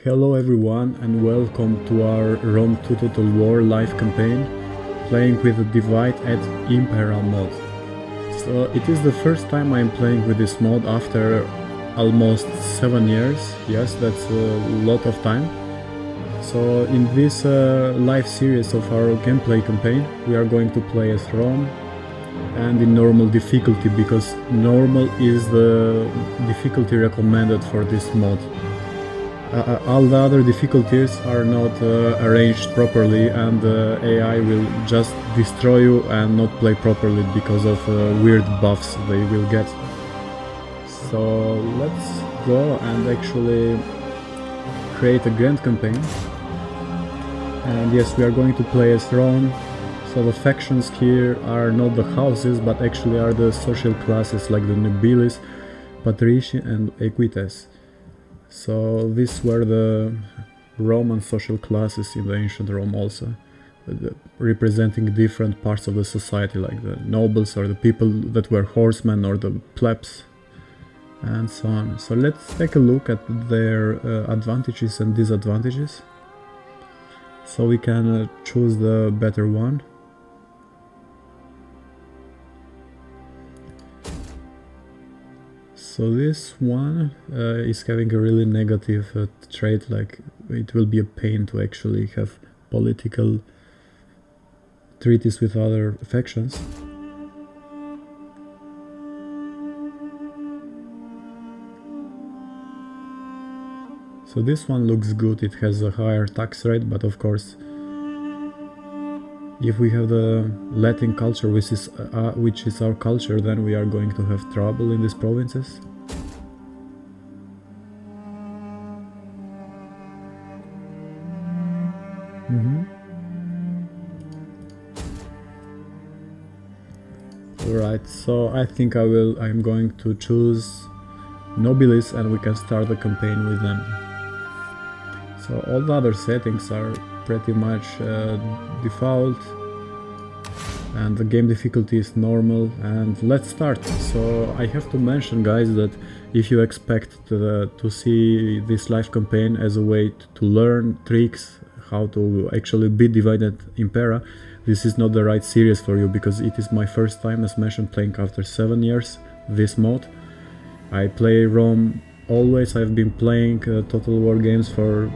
Hello everyone and welcome to our Rome 2 Total War live campaign, playing with the Divide Et Impera mod. So it is the first time I'm playing with this mod after almost 7 years. Yes, that's a lot of time. So in this live series of our gameplay campaign, we are going to play as Rome and in normal difficulty, because normal is the difficulty recommended for this mod. All the other difficulties are not arranged properly, and AI will just destroy you and not play properly because of weird buffs they will get. So let's go and actually create a grand campaign. And yes, we are going to play as Rome. So the factions here are not the houses, but actually are the social classes like the Nobilis, Patrici and Equites. So these were the Roman social classes in the ancient Rome also, representing different parts of the society, like the nobles or the people that were horsemen or the plebs and so on. So let's take a look at their advantages and disadvantages, so we can choose the better one. So this one is having a really negative trait, like it will be a pain to actually have political treaties with other factions. So this one looks good, it has a higher tax rate, but of course if we have the Latin culture, which is our culture, then we are going to have trouble in these provinces. Alright, so I think I'm going to choose Nobilis and we can start the campaign with them. So all the other settings are pretty much default, and the game difficulty is normal, and let's start. So I have to mention, guys, that if you expect to see this live campaign as a way to learn tricks how to actually beat Divided Impera, this is not the right series for you, because it is my first time, as mentioned, playing after 7 years this mode. I play Rome always. I've been playing Total War games for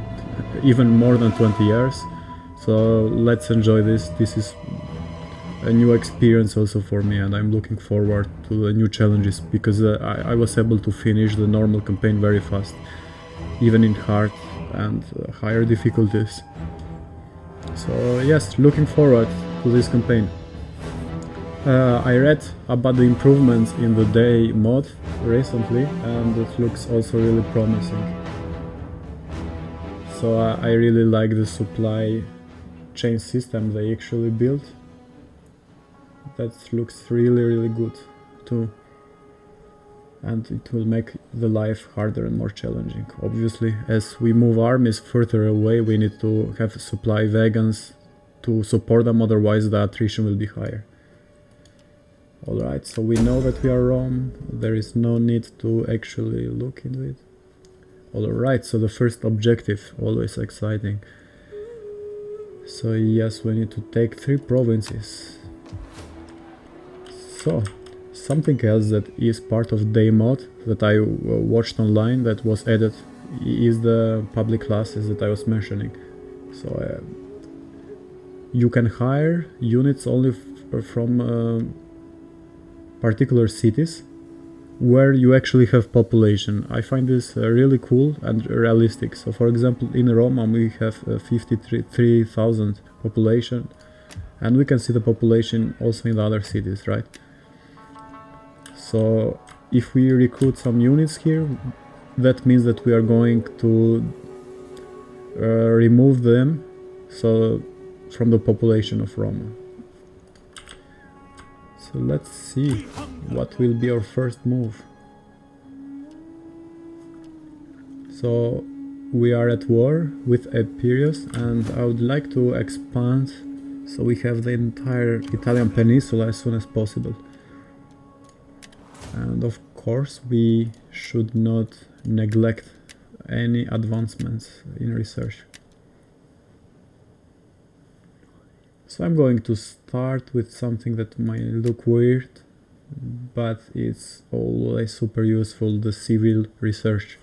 even more than 20 years, so let's enjoy this. This is a new experience also for me, and I'm looking forward to the new challenges, because I was able to finish the normal campaign very fast, even in hard and higher difficulties. So yes, looking forward to this campaign. I read about the improvements in the DEI mod recently, and it looks also really promising. So I really like the supply chain system they actually built. That looks really good too. And it will make the life harder and more challenging. Obviously, as we move armies further away, we need to have supply wagons to support them, otherwise the attrition will be higher. Alright, so we know that we are Rome, there is no need to actually look into it. Alright, so the first objective, always exciting. So yes, we need to take 3 provinces. So, something else that is part of DEI mod that I watched online that was added is the public classes that I was mentioning. So you can hire units only from particular cities where you actually have population. I find this really cool and realistic. So for example, in Rome we have 53,000 population, and we can see the population also in the other cities, right? So if we recruit some units here, that means that we are going to remove them from the population of Rome. So let's see what will be our first move. So we are at war with Epirus, and I would like to expand so we have the entire Italian peninsula as soon as possible. And of course we should not neglect any advancements in research. So I'm going to start with something that might look weird, but it's always super useful, the civil research.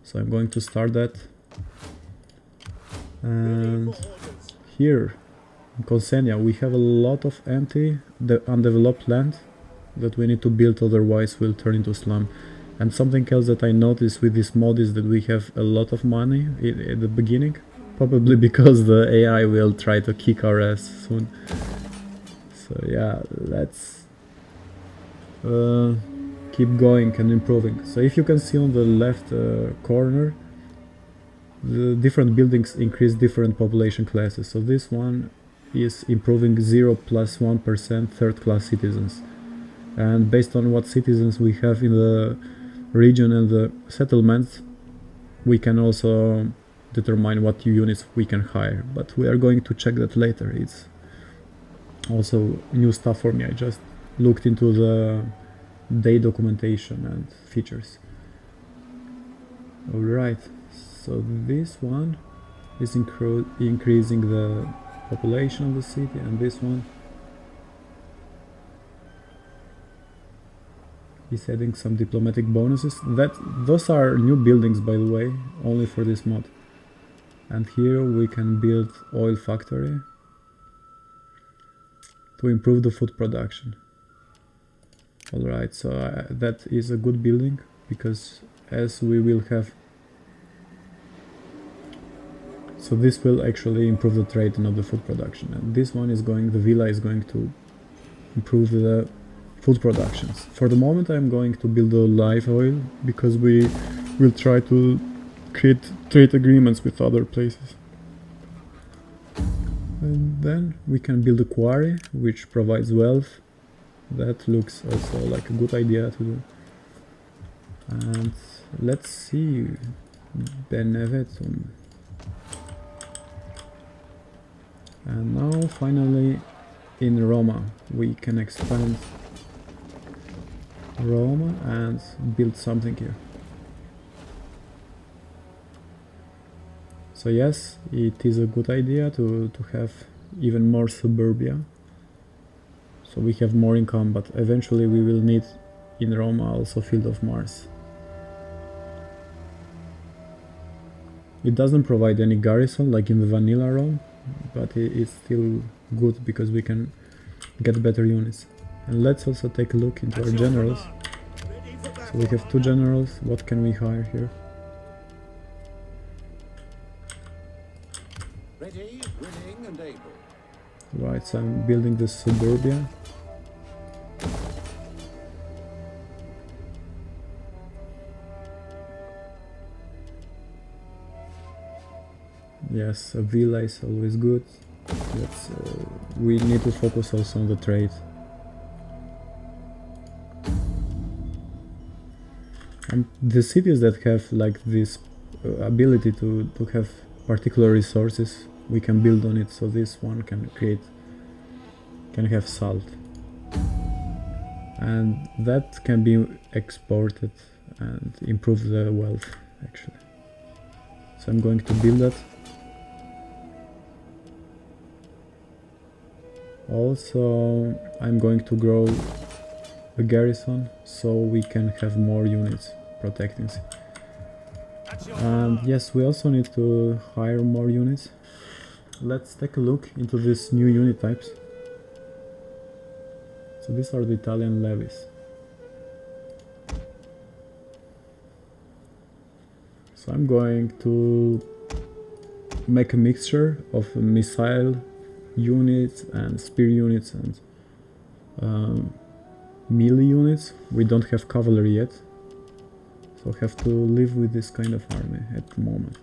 So I'm going to start that. And here in Consenia we have a lot of empty, undeveloped land that we need to build, otherwise we'll turn into slum. And something else that I noticed with this mod is that we have a lot of money at the beginning, probably because the AI will try to kick our ass soon. So yeah, let's keep going and improving. So if you can see on the left corner, the different buildings increase different population classes. So this one is improving 0 plus 1% third class citizens. And based on what citizens we have in the region and the settlements, we can also determine what units we can hire. But we are going to check that later. It's also new stuff for me. I just looked into the day documentation and features. Alright, so this one is increasing the population of the city, and this one is adding some diplomatic bonuses. Those are new buildings, by the way, only for this mod. And here we can build oil factory to improve the food production. Alright, so that is a good building, because as we will have... So this will actually improve the trade and not the food production. And this one is going, the villa is going to improve the food productions. For the moment I'm going to build a live oil, because we will try to create trade agreements with other places. And then we can build a quarry, which provides wealth. That looks also like a good idea to do. And let's see, Benevetum. And now finally in Roma we can expand Roma and build something here. So yes, it is a good idea to have even more suburbia, so we have more income, but eventually we will need in Roma also Field of Mars. It doesn't provide any garrison like in the vanilla Rome, but it's still good because we can get better units. And let's also take a look into our generals. So we have 2 generals. What can we hire here? Ready, willing, and able. Right, so I'm building this suburbia. Yes, a villa is always good. We need to focus also on the trade. And the cities that have like this ability to have particular resources, we can build on it. So this one can have salt, and that can be exported and improve the wealth actually. So I'm going to build that. Also, I'm going to grow the garrison so we can have more units protecting it. And yes, we also need to hire more units. Let's take a look into these new unit types. So these are the Italian levies. So I'm going to make a mixture of missile units and spear units and melee units. We don't have cavalry yet, so have to live with this kind of army at the moment,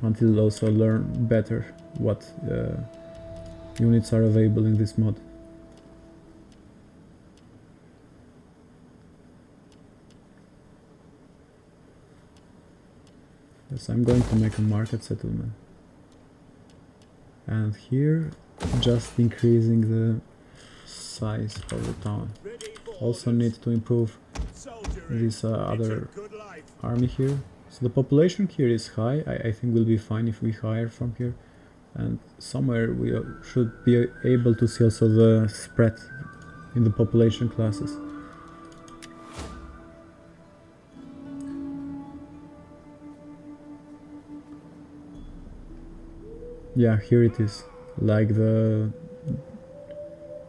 until also learn better what units are available in this mod. Yes, I'm going to make a market settlement. And here, just increasing the size of the town. Also need to improve these other army here. So the population here is high. I think we'll be fine if we hire from here. And somewhere we should be able to see also the spread in the population classes. Yeah, here it is. Like the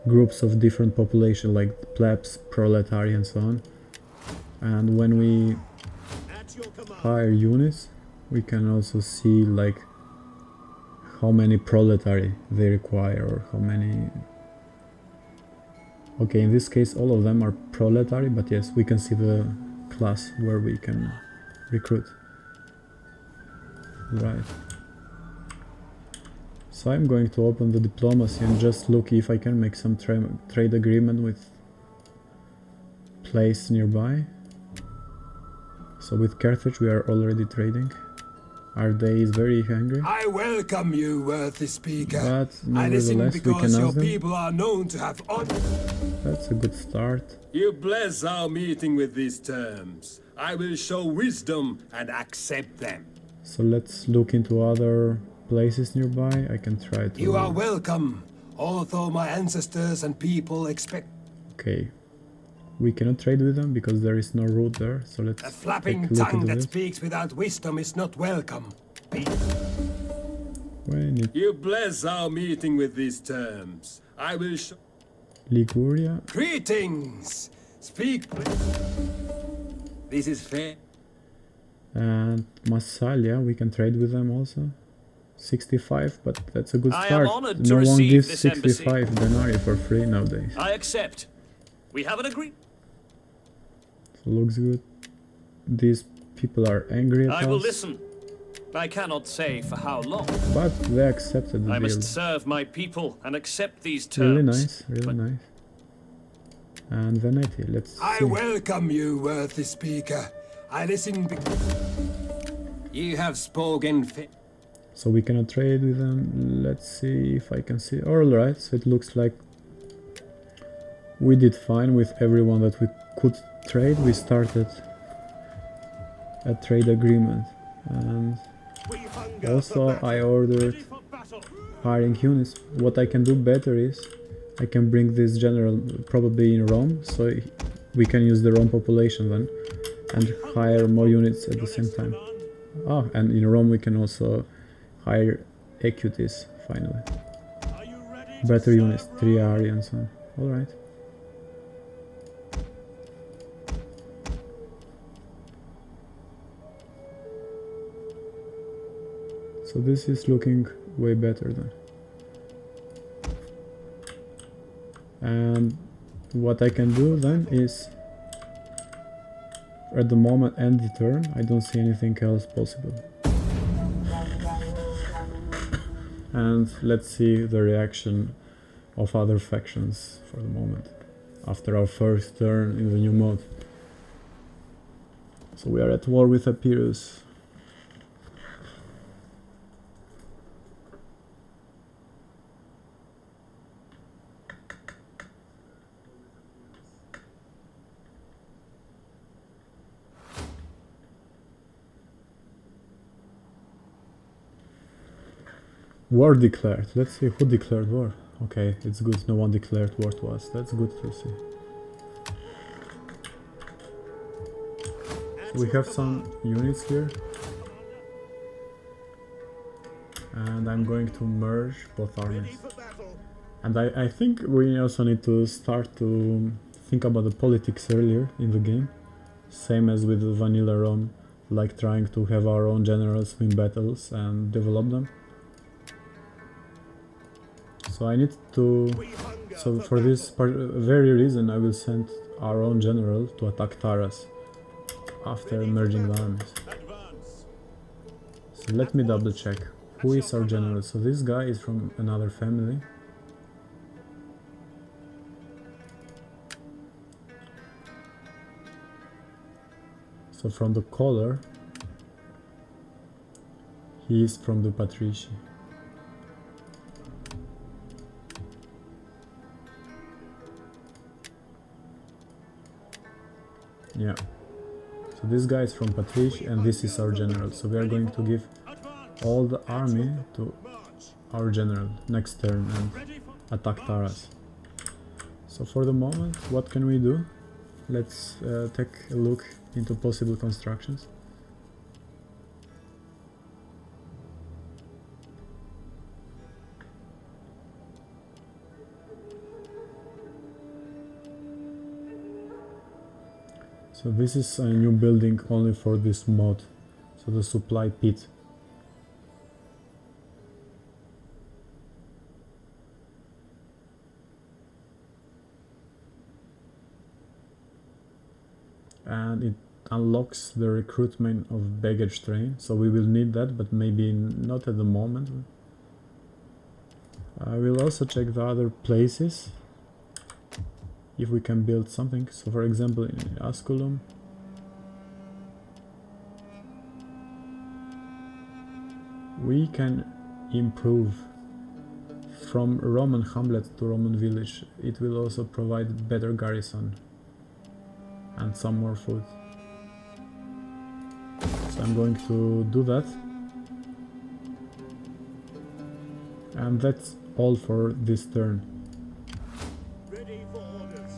groups of different population, like plebs, proletariat, and so on. And when we hire units, we can also see like how many proletary they require, or how many. Okay, in this case all of them are proletary, but yes, we can see the class where we can recruit. Right. So I'm going to open the diplomacy and just look if I can make some trade agreement with place nearby. So with Carthage we are already trading. Are they very hungry? I welcome you, worthy speaker. But I listen nevertheless we because can your ask them. people are known to have honor. That's a good start. You bless our meeting with these terms. I will show wisdom and accept them. So let's look into other places nearby. I can try to... You are welcome, although my ancestors and people expect... Okay. We cannot trade with them because there is no route there, so let's A flapping take a look tongue into that this. speaks without wisdom is not welcome. When it... You bless our meeting with these terms. I will show... Liguria. Greetings! Speak... This is fair. And Massalia, we can trade with them also. 65, but that's a good I am start. honored to No one receive gives this 65 denarii for free nowadays. I accept. We have an agreement. So looks good. These people are angry at I will us, listen. I cannot say for how long. but they accepted the I deal. must serve my people and accept these Really terms. nice, really nice. And Veneti, let's I see. welcome you, worthy speaker. I listen... You have spoken fit. So we cannot trade with them. Let's see if I can see. Alright, so it looks like we did fine with everyone that we could trade. We started a trade agreement. And also I ordered hiring units. What I can do better is I can bring this general probably in Rome, so we can use the Rome population then and hire more units at the same time. Oh, and in Rome we can also hire equities finally. Better units, triarii and so on. Alright. So this is looking way better then. And what I can do then is at the moment end the turn. I don't see anything else possible. And let's see the reaction of other factions for the moment after our first turn in the new mode. So we are at war with Epirus. War declared. Let's see who declared war. Okay, it's good. No one declared war to us. That's good to see. So we have some units here. And I'm going to merge both armies. And I think we also need to start to think about the politics earlier in the game. Same as with the vanilla Rome, like trying to have our own generals win battles and develop them. So I need to... So for this very reason I will send our own general to attack Taras after merging the armies. So let me double check. Who is our general? So this guy is from another family. So from the color, he is from the Patrici. Yeah. So this guy is from Patrice and this is our general. So we are going to give all the army to our general next turn and attack Taras. So for the moment, what can we do? Let's take a look into possible constructions. So this is a new building only for this mod, so the supply pit. And it unlocks the recruitment of baggage train, so we will need that, but maybe not at the moment. I will also check the other places if we can build something. So for example in Asculum we can improve from Roman hamlet to Roman village. It will also provide better garrison and some more food. So I'm going to do that. And that's all for this turn. Ready for orders.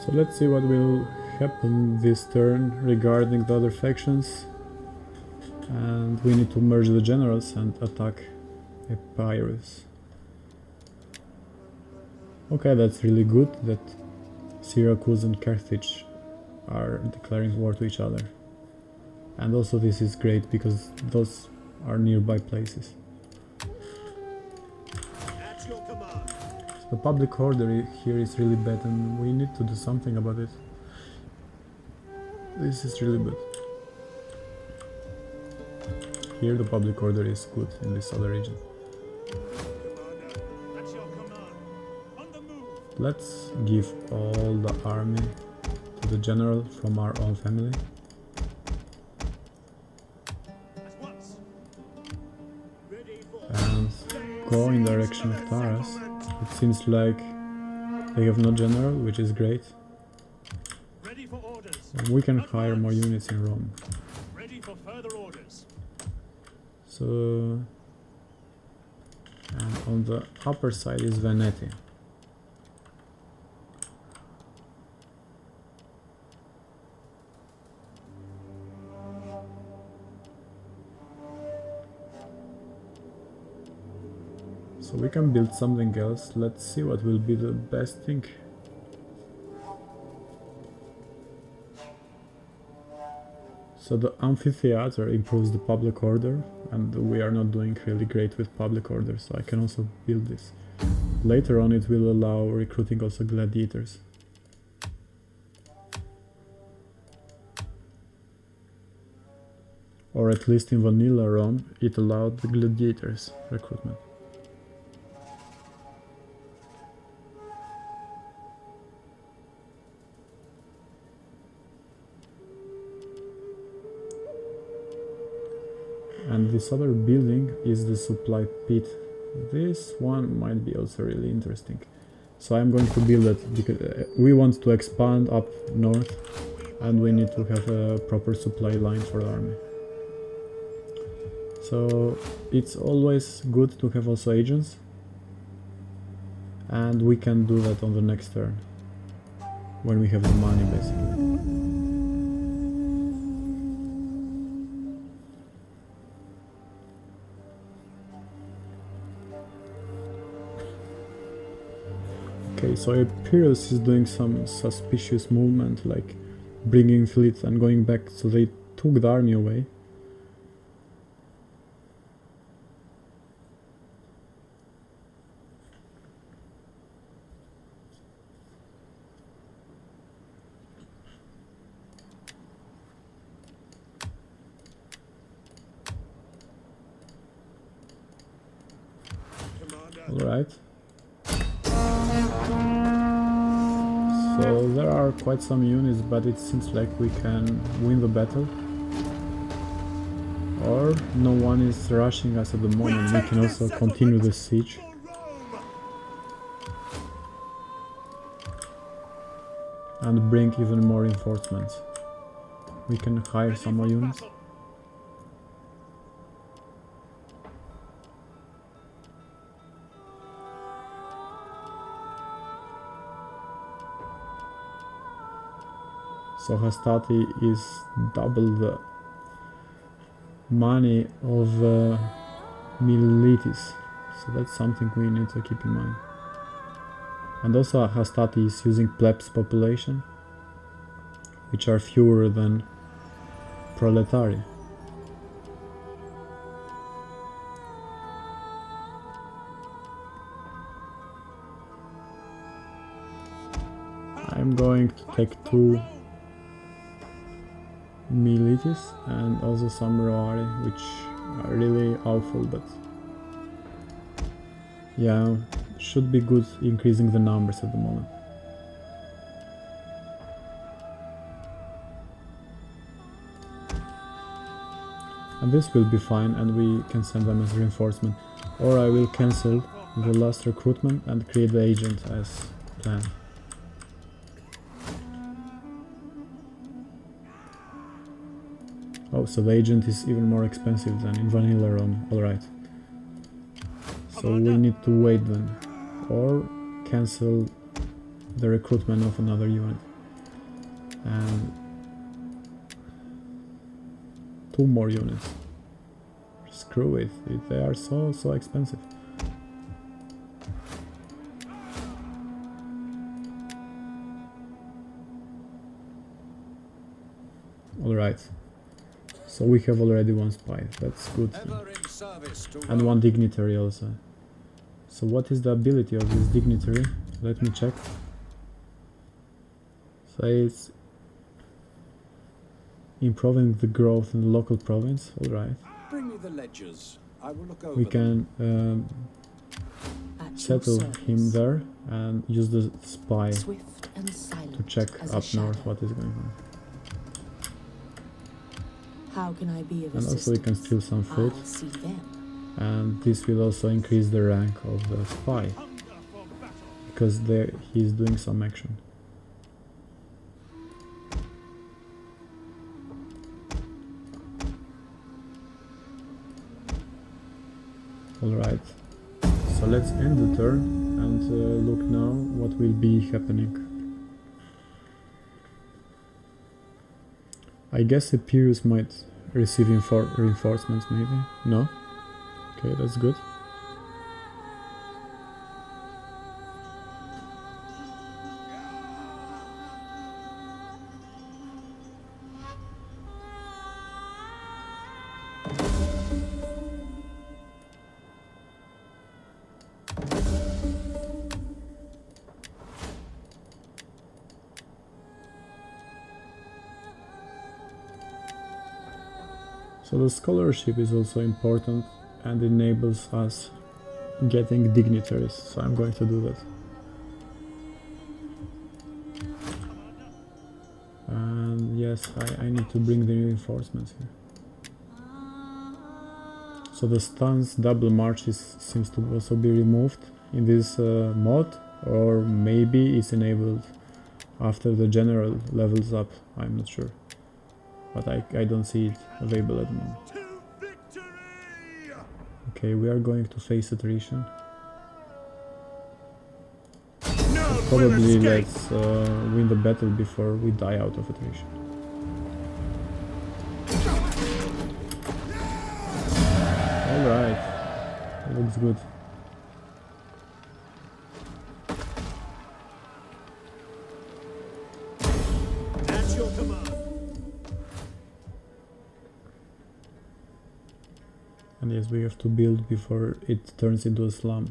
So let's see what will happen this turn regarding the other factions. And we need to merge the generals and attack Epirus. Okay, that's really good that Syracuse and Carthage are declaring war to each other. And also this is great because those are nearby places. At your command. The public order here is really bad and we need to do something about it. This is really bad. Here the public order is good in this other region. Commander, at your command. On the move. Let's give all the army to the general from our own family. At once. Ready for And go in direction of Taras. It seems like they have no general, which is great. ready for orders. And we can hire more units in Rome. Ready for further orders. So, and on the upper side is Veneti. So we can build something else. Let's see what will be the best thing. So the amphitheater improves the public order, and we are not doing really great with public order, so I can also build this. Later on it will allow recruiting also gladiators. Or at least in vanilla Rome it allowed the gladiators recruitment. And this other building is the supply pit. This one might be also really interesting. So I'm going to build it because we want to expand up north and we need to have a proper supply line for the army. So it's always good to have also agents, and we can do that on the next turn when we have the money basically. Okay, so Epirus is doing some suspicious movement, like bringing fleets and going back, so they took the army away. Commander. Alright. So there are quite some units, but it seems like we can win the battle. Or no one is rushing us at the moment, we can also continue the siege. And bring even more reinforcements. We can hire some more units. So Hastati is double the money of Militis, so that's something we need to keep in mind. And also Hastati is using plebs population, which are fewer than proletari. I'm going to take 2 Militis and also some Roari, which are really awful, but yeah, should be good increasing the numbers at the moment. And this will be fine, and we can send them as reinforcement. Or I will cancel the last recruitment and create the agent as planned. Oh, so the agent is even more expensive than in vanilla Rome, alright. So we need to wait then, or cancel the recruitment of another unit. And 2 more units. Screw it, they are so expensive. Alright. So we have already 1 spy, that's good. And 1 dignitary also. So what is the ability of this dignitary? Let me check. So it's improving the growth in the local province, alright. Bring me the ledgers. I will look over We can settle him there and use the spy to check up north what is going on. How can I be of And also we can steal some food, I'll see them. and this will also increase the rank of the spy, because he is doing some action. Alright, so let's end the turn and look now what will be happening. I guess Epirus might receive reinforcements, maybe? No? Okay, that's good. So the scholarship is also important and enables us getting dignitaries, so I'm going to do that. And yes, I need to bring the reinforcements here. So the stance double march seems to also be removed in this mod, or maybe it's enabled after the general levels up, I'm not sure. But I don't see it available at the moment. Okay, we are going to face attrition. So probably let's win the battle before we die out of attrition. Alright, looks good. At your command. And yes, we have to build before it turns into a slum.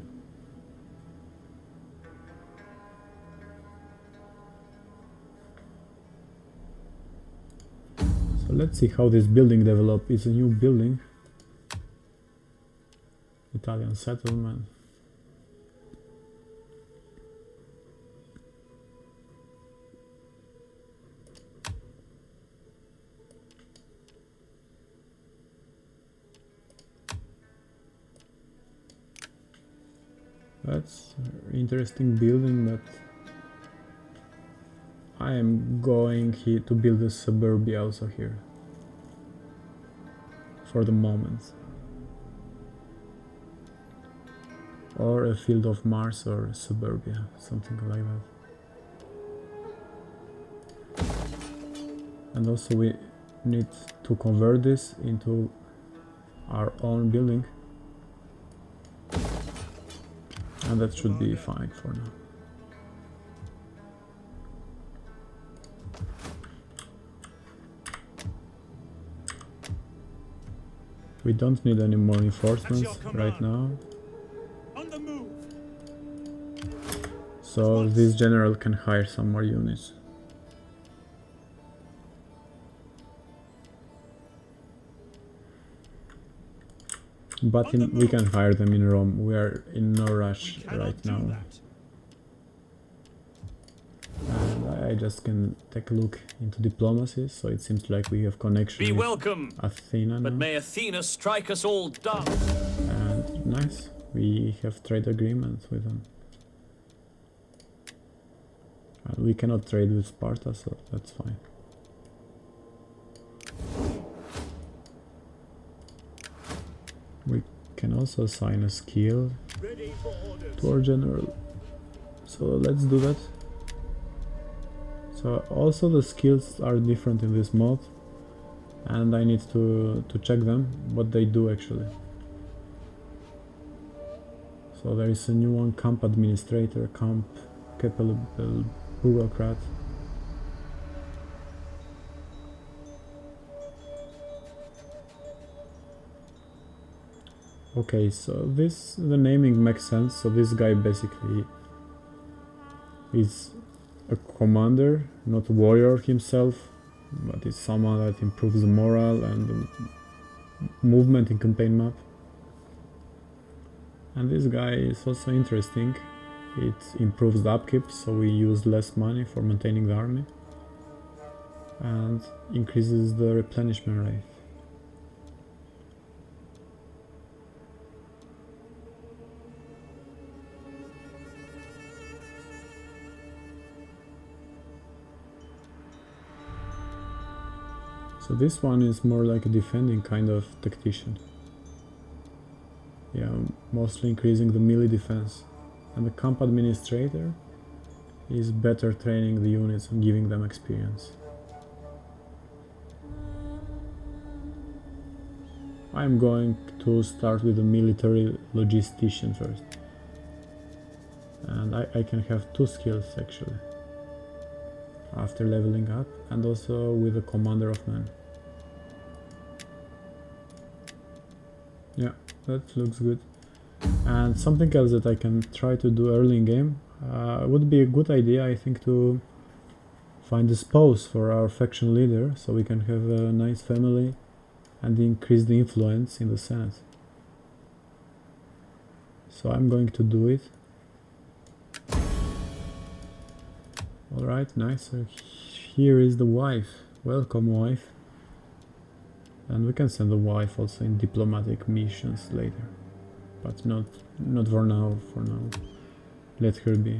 So let's see how this building develops. It's a new building. Italian settlement. that's an interesting building, but I am going here to build a suburbia also here. For the moment. Or a field of Mars or suburbia, something like that. And also we need to convert this into our own building. And that should be fine for now. We don't need any more reinforcements right now. On the move. So this general can hire some more units. But we can hire them in Rome. We are in no rush right now. And I just can take a look into diplomacy, so it seems like we have connection Be with welcome, Athena but now. may Athena strike us all down. And nice, we have trade agreements with them. And we cannot trade with Sparta, so that's fine. We can also assign a skill to our general. So let's do that. So also the skills are different in this mod, and I need to check them, what they do actually. So there is a new one, camp administrator, camp capable bureaucrat. Okay, so the naming makes sense. So this guy basically is a commander, not a warrior himself, but is someone that improves the morale and the movement in campaign map. And this guy is also interesting. It improves the upkeep, so we use less money for maintaining the army, and increases the replenishment rate. So this one is more like a defending kind of tactician. Yeah, mostly increasing the melee defense. And the camp administrator is better training the units and giving them experience. I'm going to start with a military logistician first. And I can have 2 skills actually after leveling up, and also with a commander of men. Yeah, that looks good. And something else that I can try to do early in game would be a good idea, I think, to find a spouse for our faction leader, so we can have a nice family and increase the influence in the Senate. So I'm going to do it. Alright, nice. So here is the wife. Welcome, wife. And we can send the wife also in diplomatic missions later. But not for now, Let her be.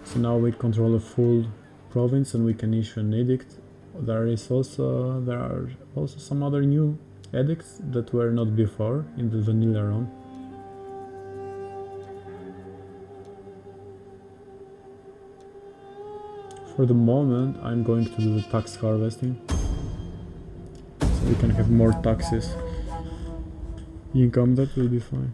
So now we control a full province and we can issue an edict. There are also some other new edicts that were not before in the vanilla ROM. For the moment, I'm going to do the tax harvesting, so we can have more taxes. Income, that will be fine.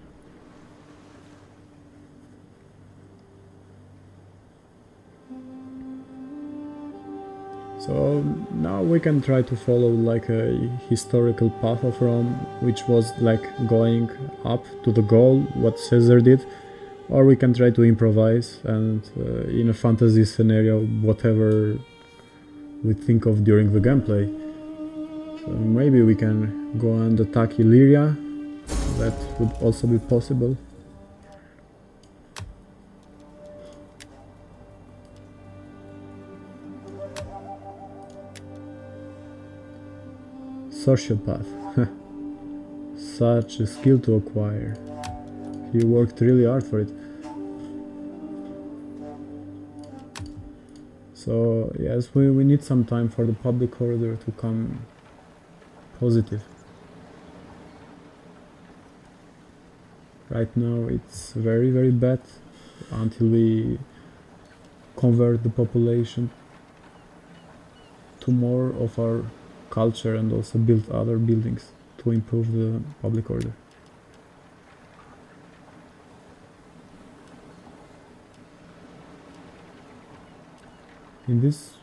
So now we can try to follow like a historical path of Rome, which was like going up to the goal, what Caesar did. Or we can try to improvise and in a fantasy scenario, whatever we think of during the gameplay. So maybe we can go and attack Illyria. That would also be possible. Sociopath. Such a skill to acquire. he worked really hard for it. So yes, we need some time for the public order to come positive. Right now it's very, very bad until we convert the population to more of our culture and also build other buildings to improve the public order. In this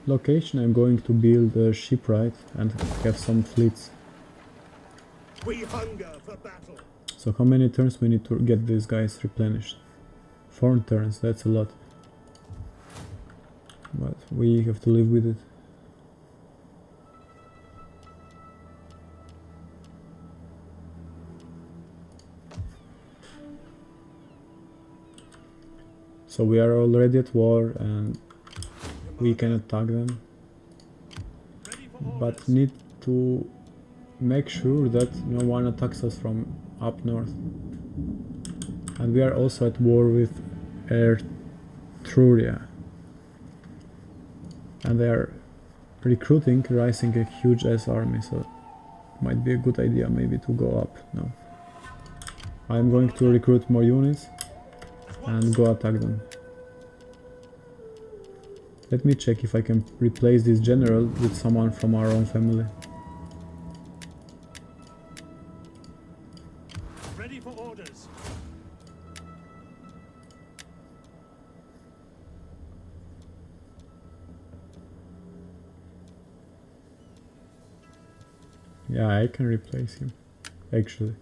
location I'm going to build a shipwright and have some fleets. We hunger for battle. So how many turns we need to get these guys replenished? 4 turns, that's a lot. But we have to live with it. So we are already at war and we can attack them, but need to make sure that no one attacks us from up north. And we are also at war with Etruria, and they are recruiting, rising a huge ass army, so might be a good idea maybe to go up now. I'm going to recruit more units and go attack them. Let me check if I can replace this general with someone from our own family. Ready for orders. Yeah, I can replace him, actually.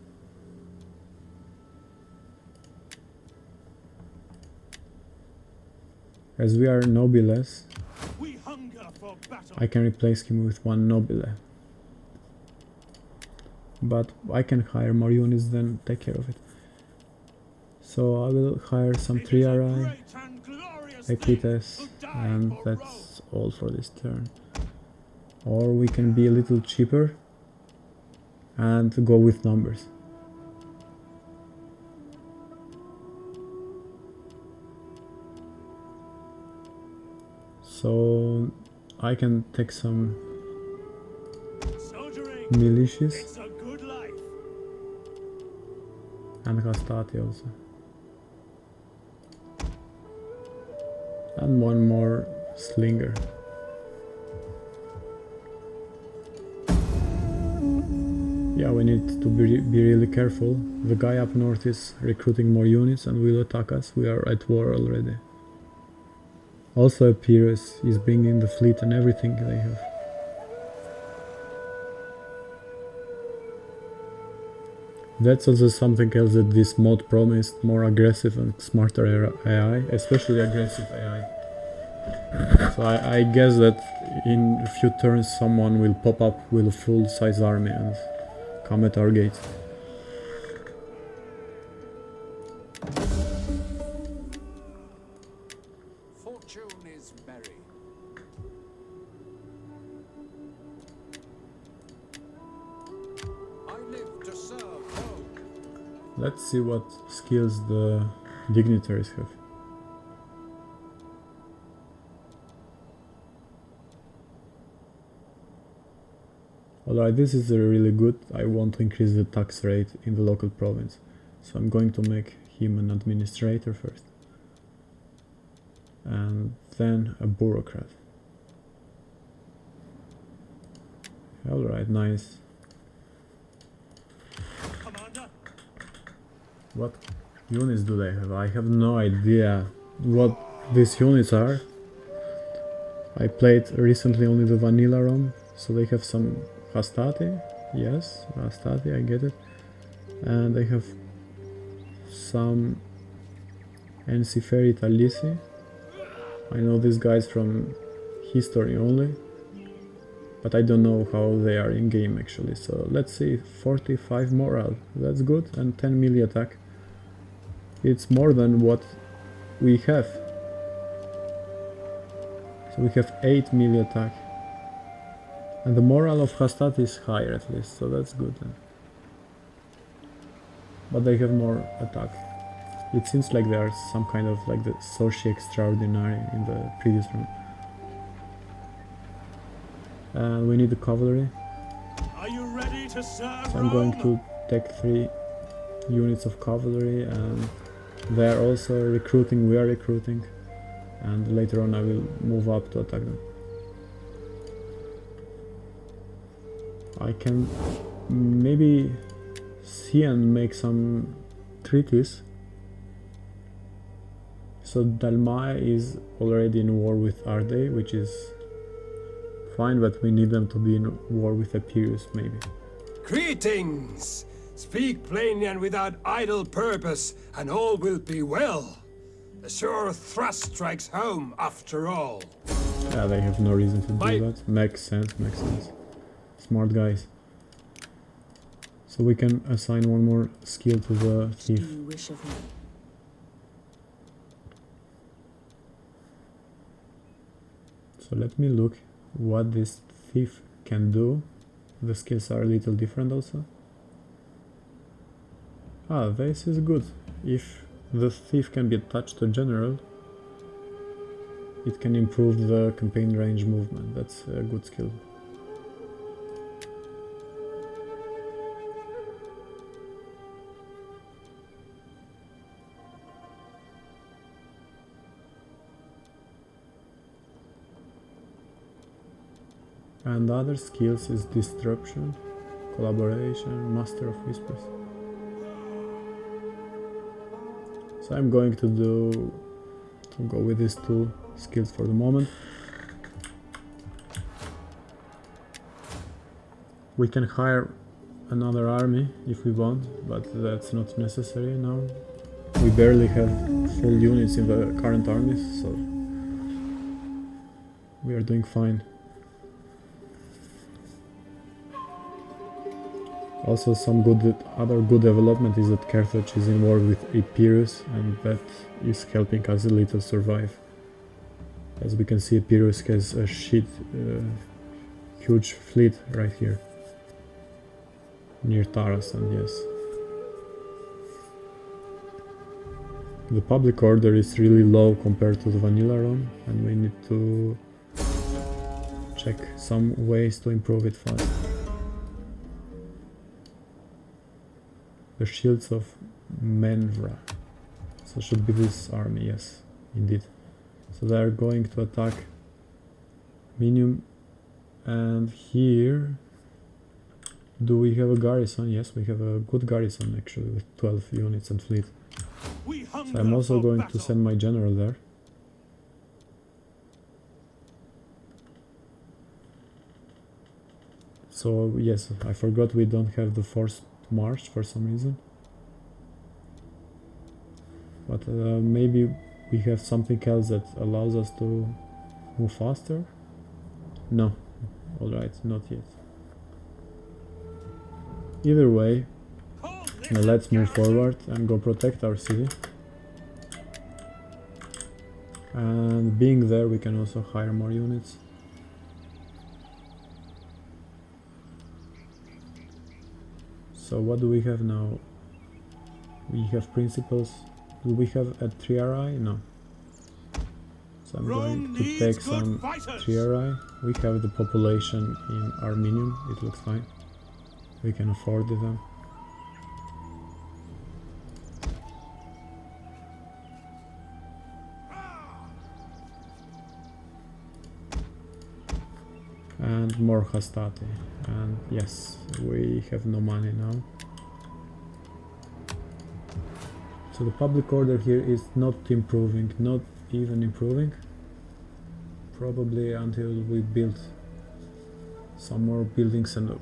As we are nobiles, We hunger for battle. I can replace him with one nobile. But I can hire more units than take care of it. So I will hire some It is a triarii, great and glorious thing equites, to die and for Rome. that's all for this turn. Or we can be a little cheaper and go with numbers. So I can take some Soldiering. militias It's a good life. and Hastati also. And one more slinger. Yeah, we need to be really careful. The guy up north is recruiting more units and will attack us. We are at war already. Also Epirus is bringing the fleet and everything they have. That's also something else that this mod promised, more aggressive and smarter AI, especially aggressive AI. So I guess that in a few turns someone will pop up with a full size army and come at our gates. Fortune is merry. I live to serve Rome. Let's see what skills the dignitaries have. Alright, this is really good. I want to increase the tax rate in the local province. So I'm going to make him an administrator first. And then a bureaucrat. Alright, nice. Commander. What units do they have? I have no idea what these units are. I played recently only the vanilla ROM, so they have some Hastati. Yes, Hastati, I get it. And they have some Ensiferi Talisi. I know these guys from history only, but I don't know how they are in game actually. So let's see, 45 morale, that's good, and 10 melee attack. It's more than what we have. So we have 8 melee attack. And the morale of Hastati is higher at least, so that's good then. but they have more attack. It seems like they are some kind of like the Soci Extraordinary in the previous round. And we need the cavalry. Are you ready to serve So I'm going Rome? to take 3 units of cavalry, and they are also recruiting, we are recruiting, and later on I will move up to attack them. I can maybe see and make some treaties. So Dalmaia is already in war with Ardei, which is fine, but we need them to be in war with Epirus maybe. Greetings! Speak plainly and without idle purpose, and all will be well. A sure thrust strikes home after all. Yeah, they have no reason to Bye. do that. Makes sense, makes sense. Smart guys. So we can assign one more skill to the Do thief. you wish of me? So let me look what this thief can do. The skills are a little different also. Ah, this is good. If the thief can be attached to general, it can improve the campaign range movement. That's a good skill. And the other skills is disruption, collaboration, master of whispers. So I'm going to go with these 2 skills for the moment. We can hire another army if we want, but that's not necessary now. We barely have full units in the current armies, so we are doing fine. Also, some other good development is that Carthage is in war with Epirus, and that is helping us a little survive. As we can see, Epirus has a huge fleet right here, near Taras, and yes. The public order is really low compared to the vanilla Rome, and we need to check some ways to improve it fast. The shields of Menvra. So should be this army, yes, indeed. So they are going to attack Minium, and here do we have a garrison? Yes, we have a good garrison actually with 12 units and fleet. We So hunger I'm also for going battle. to send my general there. So yes, I forgot we don't have the forced march for some reason. But maybe we have something else that allows us to move faster? No. Alright, not yet. Either way, Call this now let's move garrison. forward and go protect our city. And being there, we can also hire more units. So what do we have now? We have principles. Do we have a triarii? No. So I'm Rome going to needs take good some fighters. triarii. We have the population in Armenium, it looks fine. We can afford them. And more hastati. And yes, we have no money now. So the public order here is not improving, not even improving. Probably until we build some more buildings, and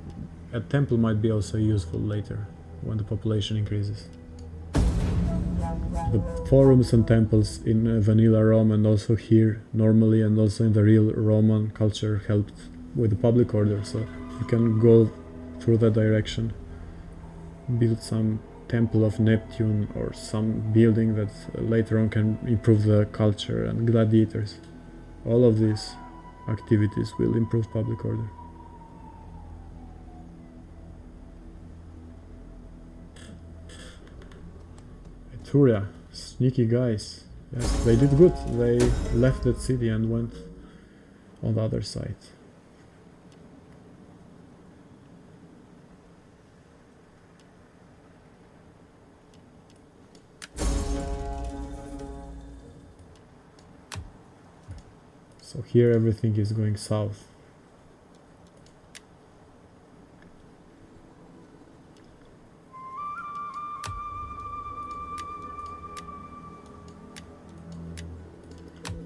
a temple might be also useful later when the population increases. The forums and temples in vanilla Rome and also here normally, and also in the real Roman culture, helped with the public order, so you can go through that direction. Build some temple of Neptune or some building that later on can improve the culture, and gladiators. All of these activities will improve public order. Arturia, sneaky guys. Yes, they did good. They left that city and went on the other side. So here everything is going south.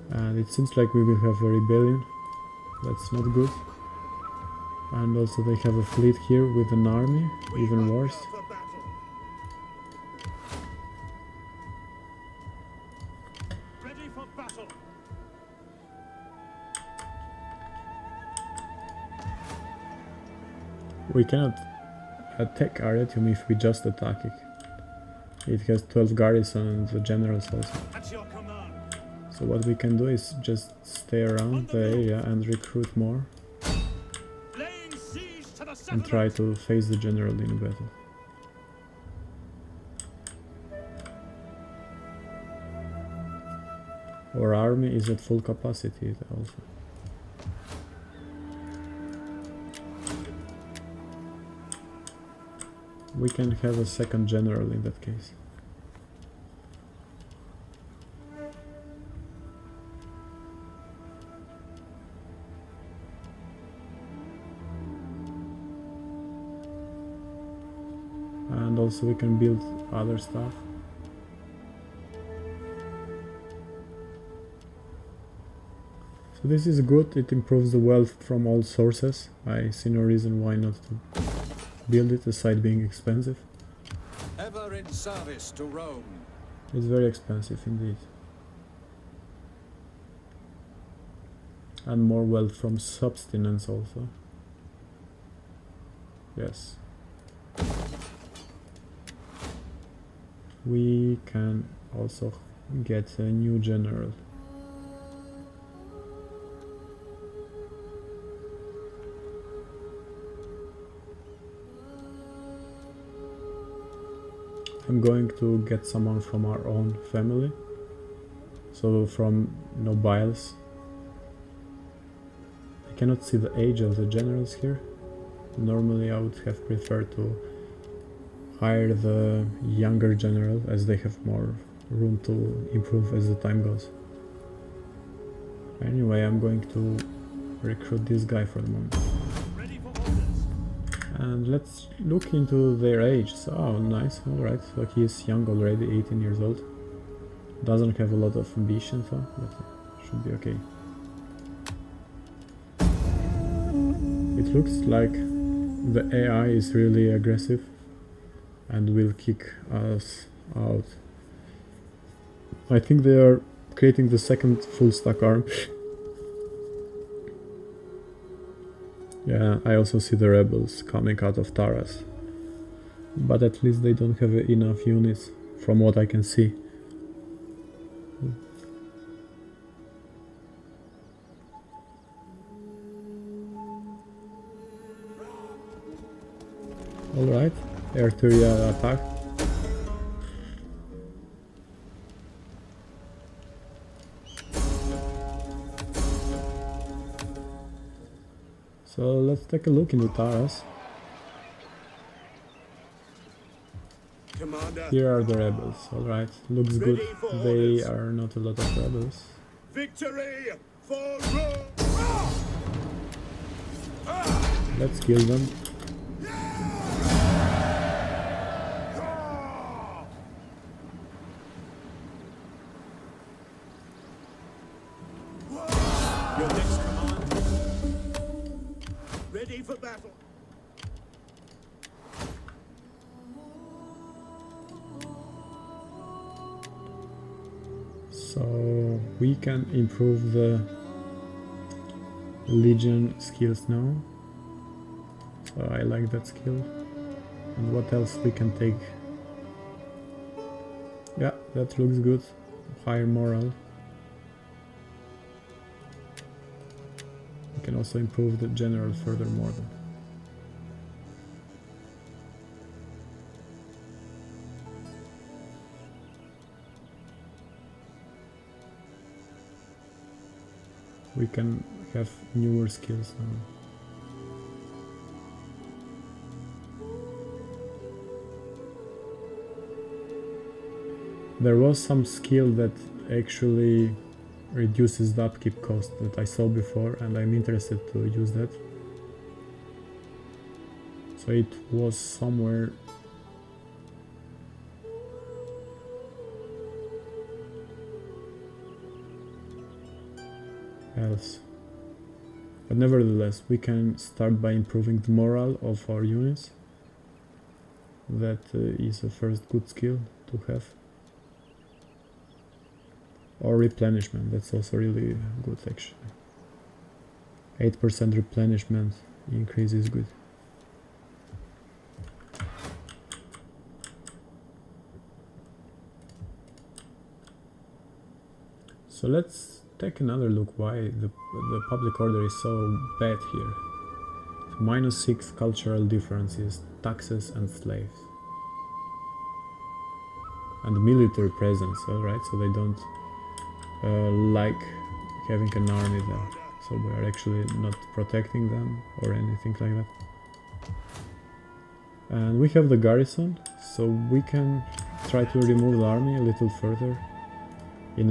And it seems like we will have a rebellion. That's not good. And also they have a fleet here with an army, even worse. Ready for battle. We cannot attack Arretium if we just attack it. It has 12 garrison and the generals also. At your command. So what we can do is just stay around the area and recruit more Laying siege to the and settlement. try to face the general in battle. Our army is at full capacity also. We can have a second general in that case. And also we can build other stuff. So this is good, it improves the wealth from all sources. I see no reason why not to build it aside being expensive. Ever in service to Rome. It's very expensive indeed. And more wealth from subsistence also. Yes. We can also get a new general. I'm going to get someone from our own family, so from nobiles. I cannot see the age of the generals here. Normally I would have preferred to hire the younger general, as they have more room to improve as the time goes. Anyway, I'm going to recruit this guy for the moment. Ready for orders. And let's look into their age. So, oh, nice, alright, so he is young already, 18 years old. Doesn't have a lot of ambition though, but should be okay. It looks like the AI is really aggressive and will kick us out. I think they are creating the second full stack arm. Yeah, I also see the rebels coming out of Taras. But at least they don't have enough units from what I can see. Alright, artillery attack. So let's take a look into Taras. Commander. Here are the rebels, alright, looks good. They are not a lot of rebels. Victory for Rome. Let's kill them. Your next command. Ready for battle. So we can improve the Legion skills now. So I like that skill. And what else we can take? Yeah, that looks good. Higher morale. We can also improve the general furthermore then. we can have newer skills now. There was some skill that actually reduces the upkeep cost that I saw before, and I'm interested to use that. So it was somewhere else. But nevertheless, we can start by improving the morale of our units. That is a first good skill to have. Or replenishment, that's also really good actually. 8% replenishment increase is good. So let's take another look why the public order is so bad here. -6 cultural differences, taxes and slaves. And military presence, alright, so they don't like having an army there. So we are actually not protecting them or anything like that. And we have the garrison, so we can try to remove the army a little further in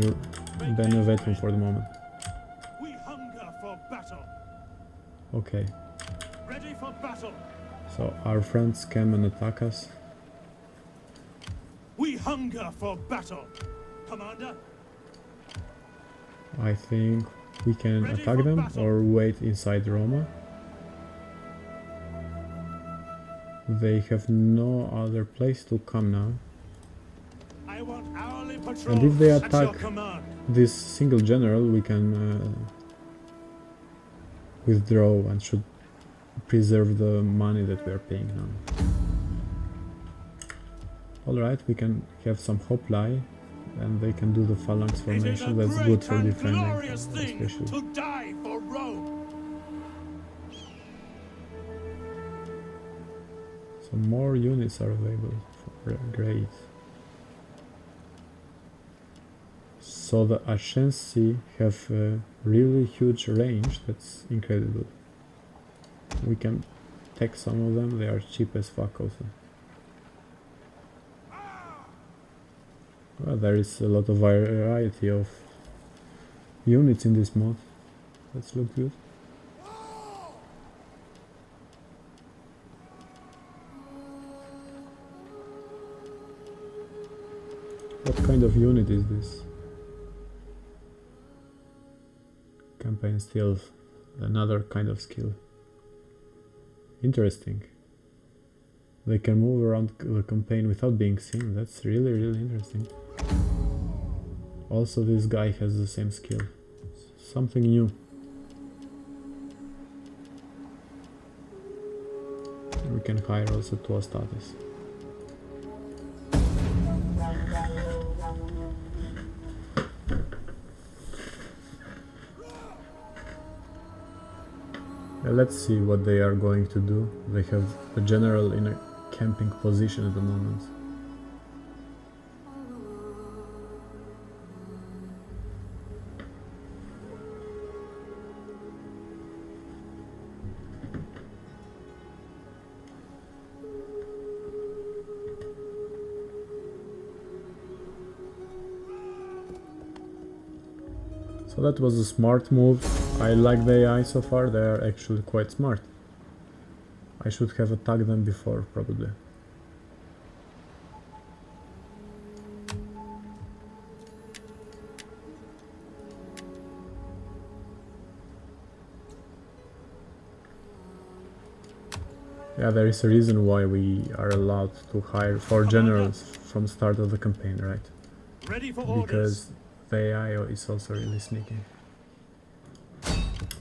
Benevetum for the moment. We hunger for battle. Okay, Ready for battle. so our friends came and attack us. We hunger for battle. Commander, I think we can attack them or wait inside Roma. They have no other place to come now. I want hourly patrols And if they at your attack command. this single general, we can withdraw and should preserve the money that we are paying now. Alright, we can have some hoplite and they can do the phalanx It is a formation. That's great good for and defending, glorious thing especially. to die for Rome. So more units are available. Great. So the Ascensi have a really huge range. That's incredible. We can take some of them. They are cheap as fuck also. Well, there is a lot of variety of units in this mod. Let's look good. What kind of unit is this? Campaign skill, another kind of skill. Interesting. They can move around the campaign without being seen. That's really, really interesting. Also, this guy has the same skill. Something new. We can hire also two status. Let's see what they are going to do. They have the general in a camping position at the moment. So that was a smart move. I like the AI so far, they are actually quite smart. I should have attacked them before, probably. Yeah, there is a reason why we are allowed to hire 4 generals from start of the campaign, right? Ready for orders. Because the AI is also really sneaky.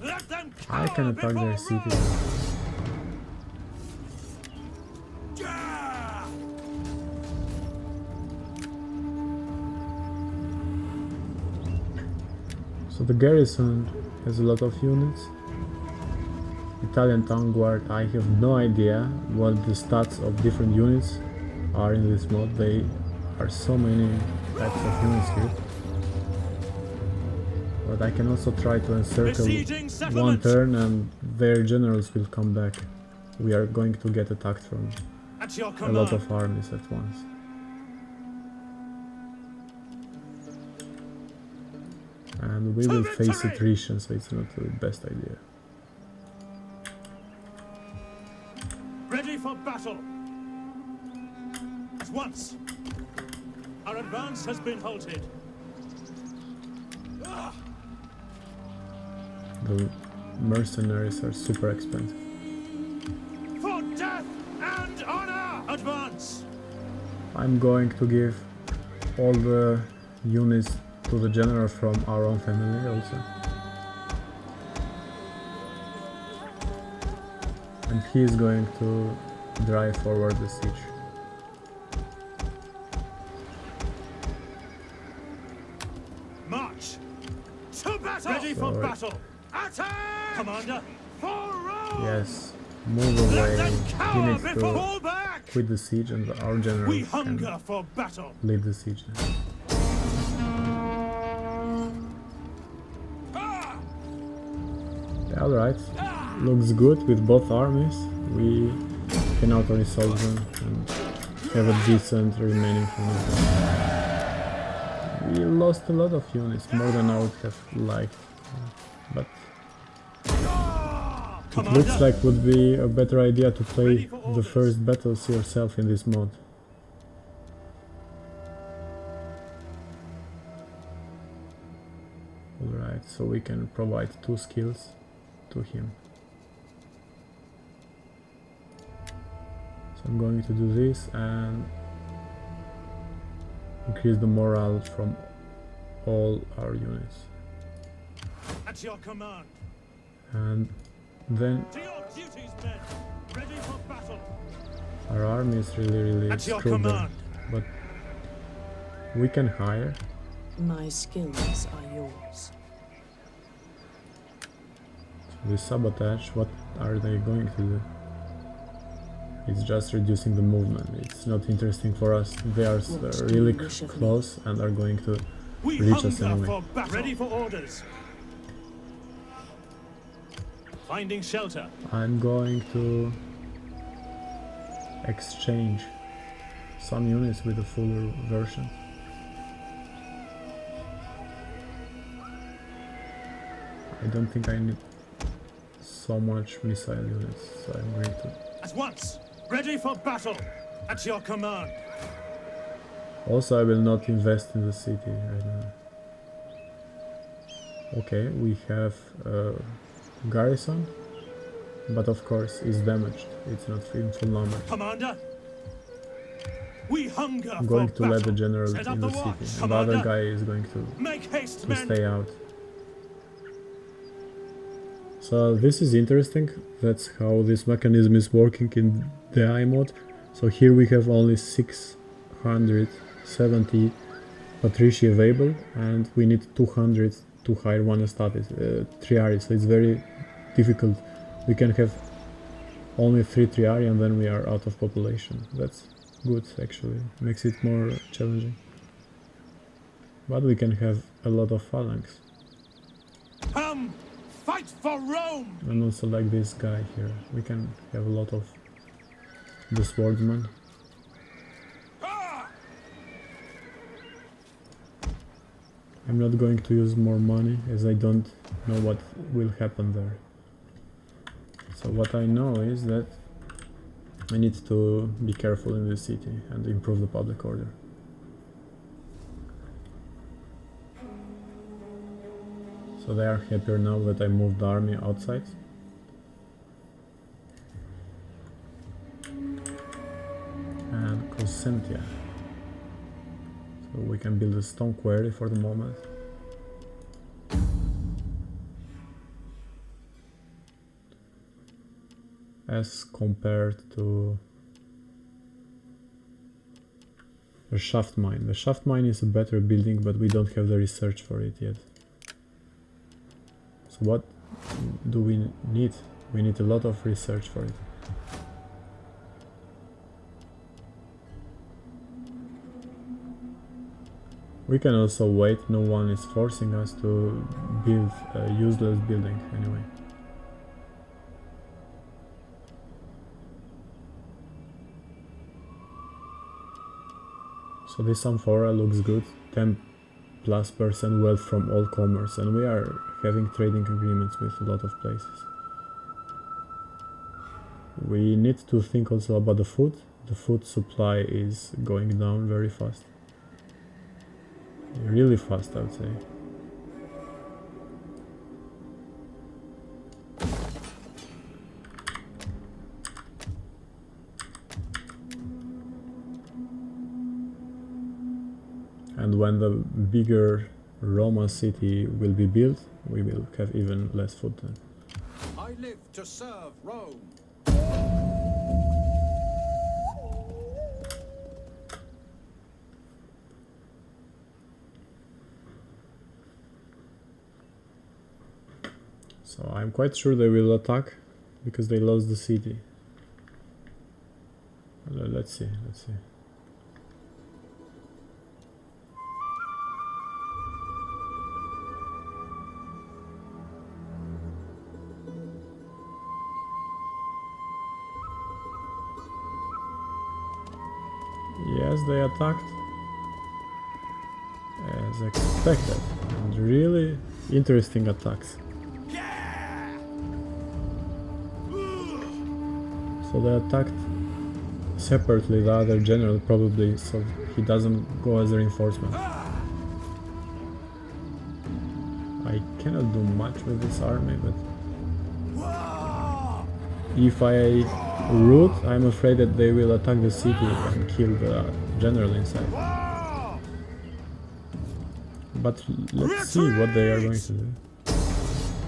Let them I can cower attack their before city. Rome. Yeah! So the garrison has a lot of units. Italian town guard, I have no idea what the stats of different units are in this mod. There are so many types of units here. But But I can also try to encircle Besieging one settlements. turn and their generals will come back. We are going to get attacked from At your a command. lot of armies at once. And we To will face victory! attrition, so it's not the best idea. Ready for battle. At once. Our advance has been halted. The mercenaries are super expensive. For death and honor! Advance! I'm going to give all the units to the general from our own family also. And he is going to drive forward the siege. March! To battle! Ready for So- battle! Attack! Commander, for Rome! Yes, move Let away. them He cower needs before to fall back! quit the siege and our general We can hunger for battle! lead the siege. Yeah, alright. Looks good with both armies. We can auto-resolve them and have a decent remaining unit. We lost a lot of units, more than I would have liked. But it looks like would be a better idea to play the first battles yourself in this mode. Alright, so we can provide 2 skills to him. So I'm going to do this and increase the morale from all our units. At your command! And then To your duties, men! Ready for battle! our army is really At your screwed there. command! But we can hire. My skills are yours. With sabotage, what are they going to do? It's just reducing the movement. It's not interesting for us. They are What do really you wish of me? close and are going to We reach us hunger anyway. for battle! Ready for orders! Finding shelter! I'm going to exchange some units with a fuller version. I don't think I need so much missile units, so I'm going to... At once! Ready for battle! At your command! Also, I will not invest in the city right now. Okay, we have a garrison, but of course it's damaged. It's not in full numbers. Commander! We hunger I'm going for to let the battle. general Set up in the the city, watch, and the other Commander. guy is going to Make haste, men! stay out. So this is interesting. That's how this mechanism is working in the DEI mode. So here we have only 670 patrici available, and we need 200 to hire one status, triari. So it's very difficult. We can have only 3 triari and then we are out of population. That's good actually, makes it more challenging. But we can have a lot of phalanx. Come! Fight for Rome! And also like this guy here, we can have a lot of the swordsman. Ah! I'm not going to use more money as I don't know what will happen there. So what I know is that I need to be careful in the city and improve the public order. So they are happier now that I moved the army outside. And Consentia. So we can build a stone quarry for the moment. As compared to the shaft mine. The shaft mine is a better building, but we don't have the research for it yet. So what do we need? We need a lot of research for it. We can also wait, no one is forcing us to build a useless building anyway. So this amphora looks good, 10+% wealth from all commerce, and we are having trading agreements with a lot of places. We need to think also about the food. The food supply is going down very fast. Really fast, I would say. And when the bigger Roma city will be built, we will have even less food then. I live to serve Rome. So I'm quite sure they will attack because they lost the city. Let's see. Yes, they attacked as expected, and really interesting attacks. So they attacked separately the other general, probably so he doesn't go as a reinforcement. I cannot do much with this army, but if I root, I'm afraid that they will attack the city and kill the general inside. But let's see what they are going to do.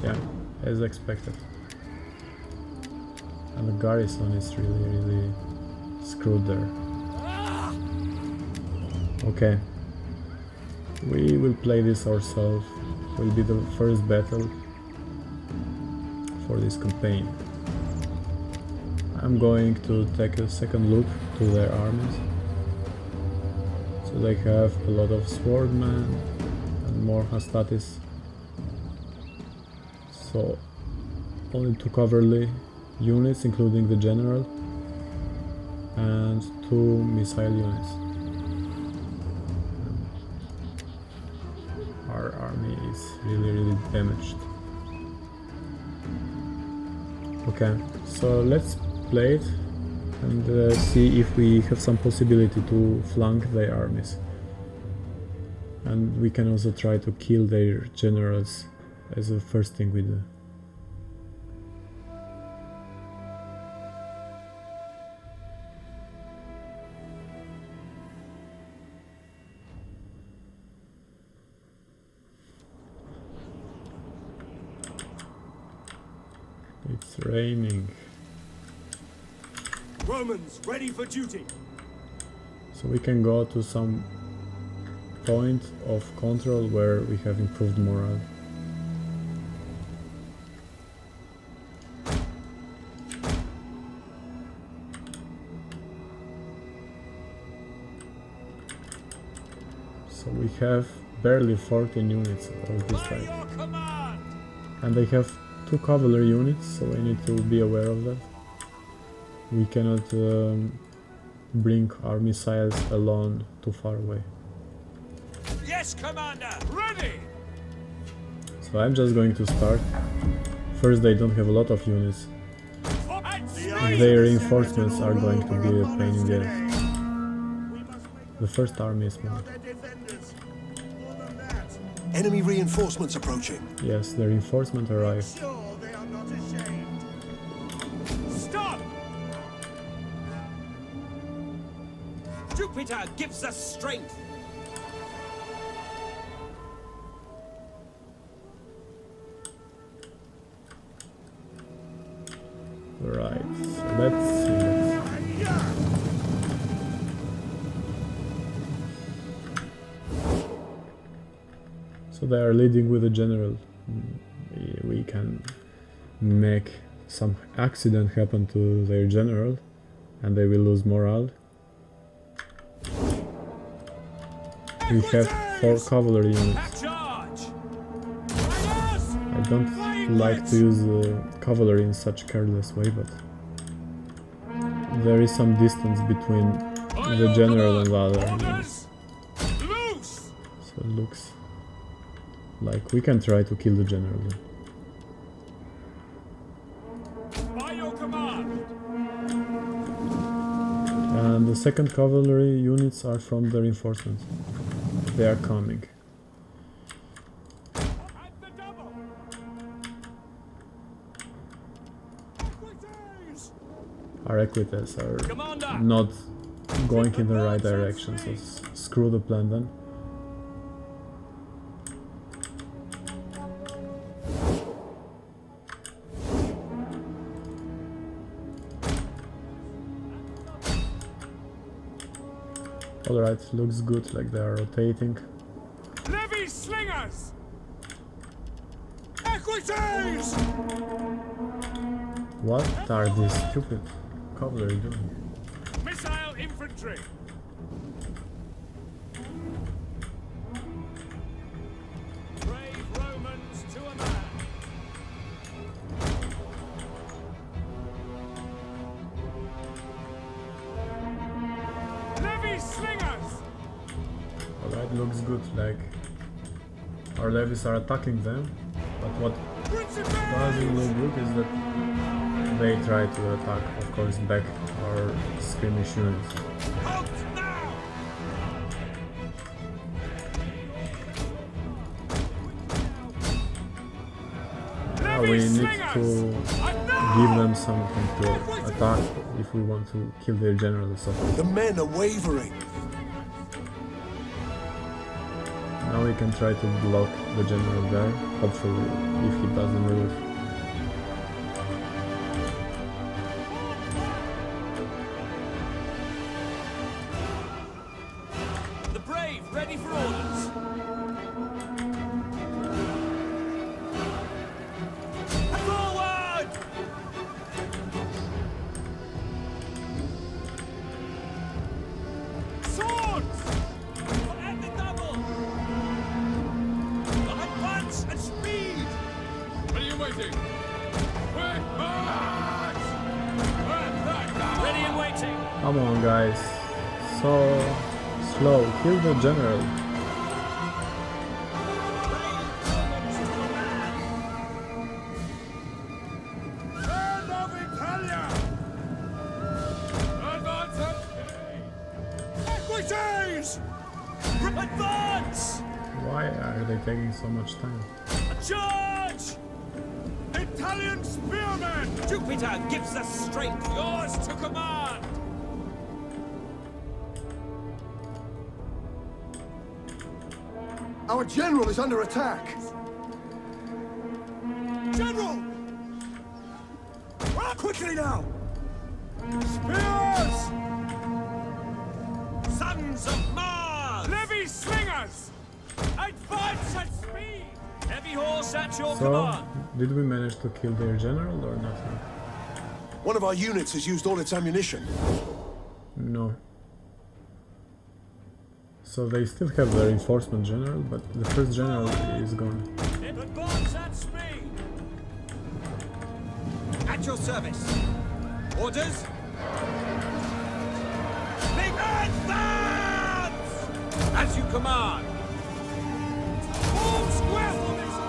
Yeah, as expected. And the garrison is really screwed there. Okay. We will play this ourselves. It will be the first battle for this campaign. I'm going to take a second look to their armies. So they have a lot of swordmen and more Hastatis. So only 2 cavalry units, including the general, and 2 missile units. Our army is really damaged. Okay, so let's play it and see if we have some possibility to flank their armies. And we can also try to kill their generals as the first thing we do. It's raining. Romans ready for duty. So we can go to some point of control where we have improved morale. So we have barely 14 units of this type. And they have 2 cavalry units, so we need to be aware of that. We cannot bring our missiles alone too far away. Yes, Commander! Ready! So I'm just going to start. First, they don't have a lot of units. Their reinforcements are going to be a pain in the ass. The first army is small. Enemy reinforcements approaching. Yes, the reinforcement arrived. Stop! Jupiter gives us strength. Right, so let's see. So they are leading with a general. We can make some accident happen to their general and they will lose morale. We have 4 cavalry units. At charge! I don't like to use cavalry in such careless way, but there is some distance between the general and the other units. Loose! So it looks like we can try to kill the general. By your command! And the second cavalry units are from the reinforcements. They are coming. At the double! Equities! Our equites are Commander! not going in the right direction, so screw the plan then. Alright, looks good, like they are rotating. Levy slingers! Equities! What are these stupid cavalry doing? Missile infantry! Brave Romans to a man! Levy slingers! Alright, looks good, like our levies are attacking them, but what doesn't look good is that they try to attack, of course, back our skirmish units. Out now! Now we need to give them something to attack if we want to kill their general. So The men are wavering. now we can try to block the general there, hopefully, if he doesn't move. The brave ready for orders! Forward! Swords! At the double! Advance and speed! What are you waiting? Quick march! Ready and waiting! Come on, guys. So slow. Kill the general. Hand of Italia! Advance and speed! Equities! Advance! Why are they taking so much time? Charge! Italian spearmen! Jupiter gives us strength. Yours to command! Our general is under attack. General! Quickly now! Spears! Sons of Mars! Levy slingers! Advance at speed! Heavy horse at your So, command! did we manage to kill their general or nothing? One of our units has used all its ammunition. No. So they still have the reinforcement general, but the first general is gone. Advance at speed! At your service! Orders! Big advance! As you command! Form square formation!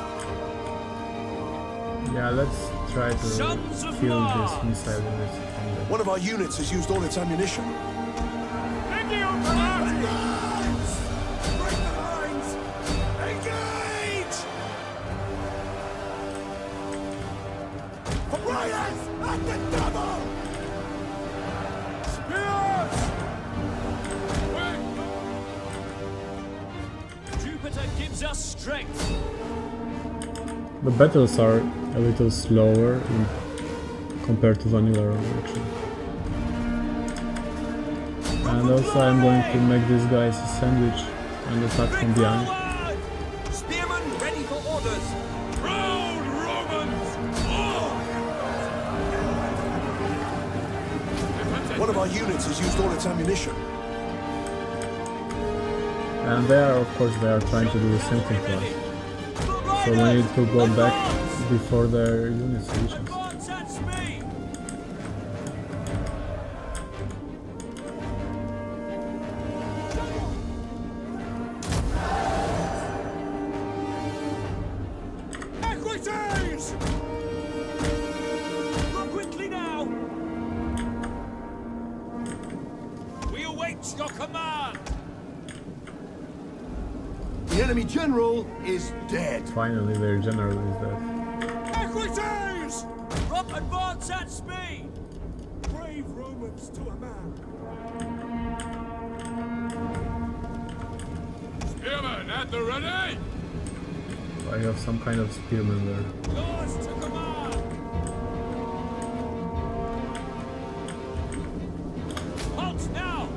Yeah, let's try to Sons of kill Mars! this missile units from the... One of our units has used all its ammunition. Indian command! Break the lines! Engage! Riders at the double! Spears! Jupiter gives us strength. The battles are a little slower compared to vanilla run, actually. And also I'm going to make these guys a sandwich and attack from behind. Forward! Spearmen ready for orders. Proud Romans! One of our units has used all its ammunition. And they are, of course, they are trying to do the same thing to us. So we need to go back before their units reach us. Advance at speed! Equities! Go quickly now! We await your command! The enemy general is dead. Finally, their general is dead. Equities! Drop advance at speed! Brave Romans to a man. Spearmen at the ready! I have some kind of spearman there. Yours to command! Halt now!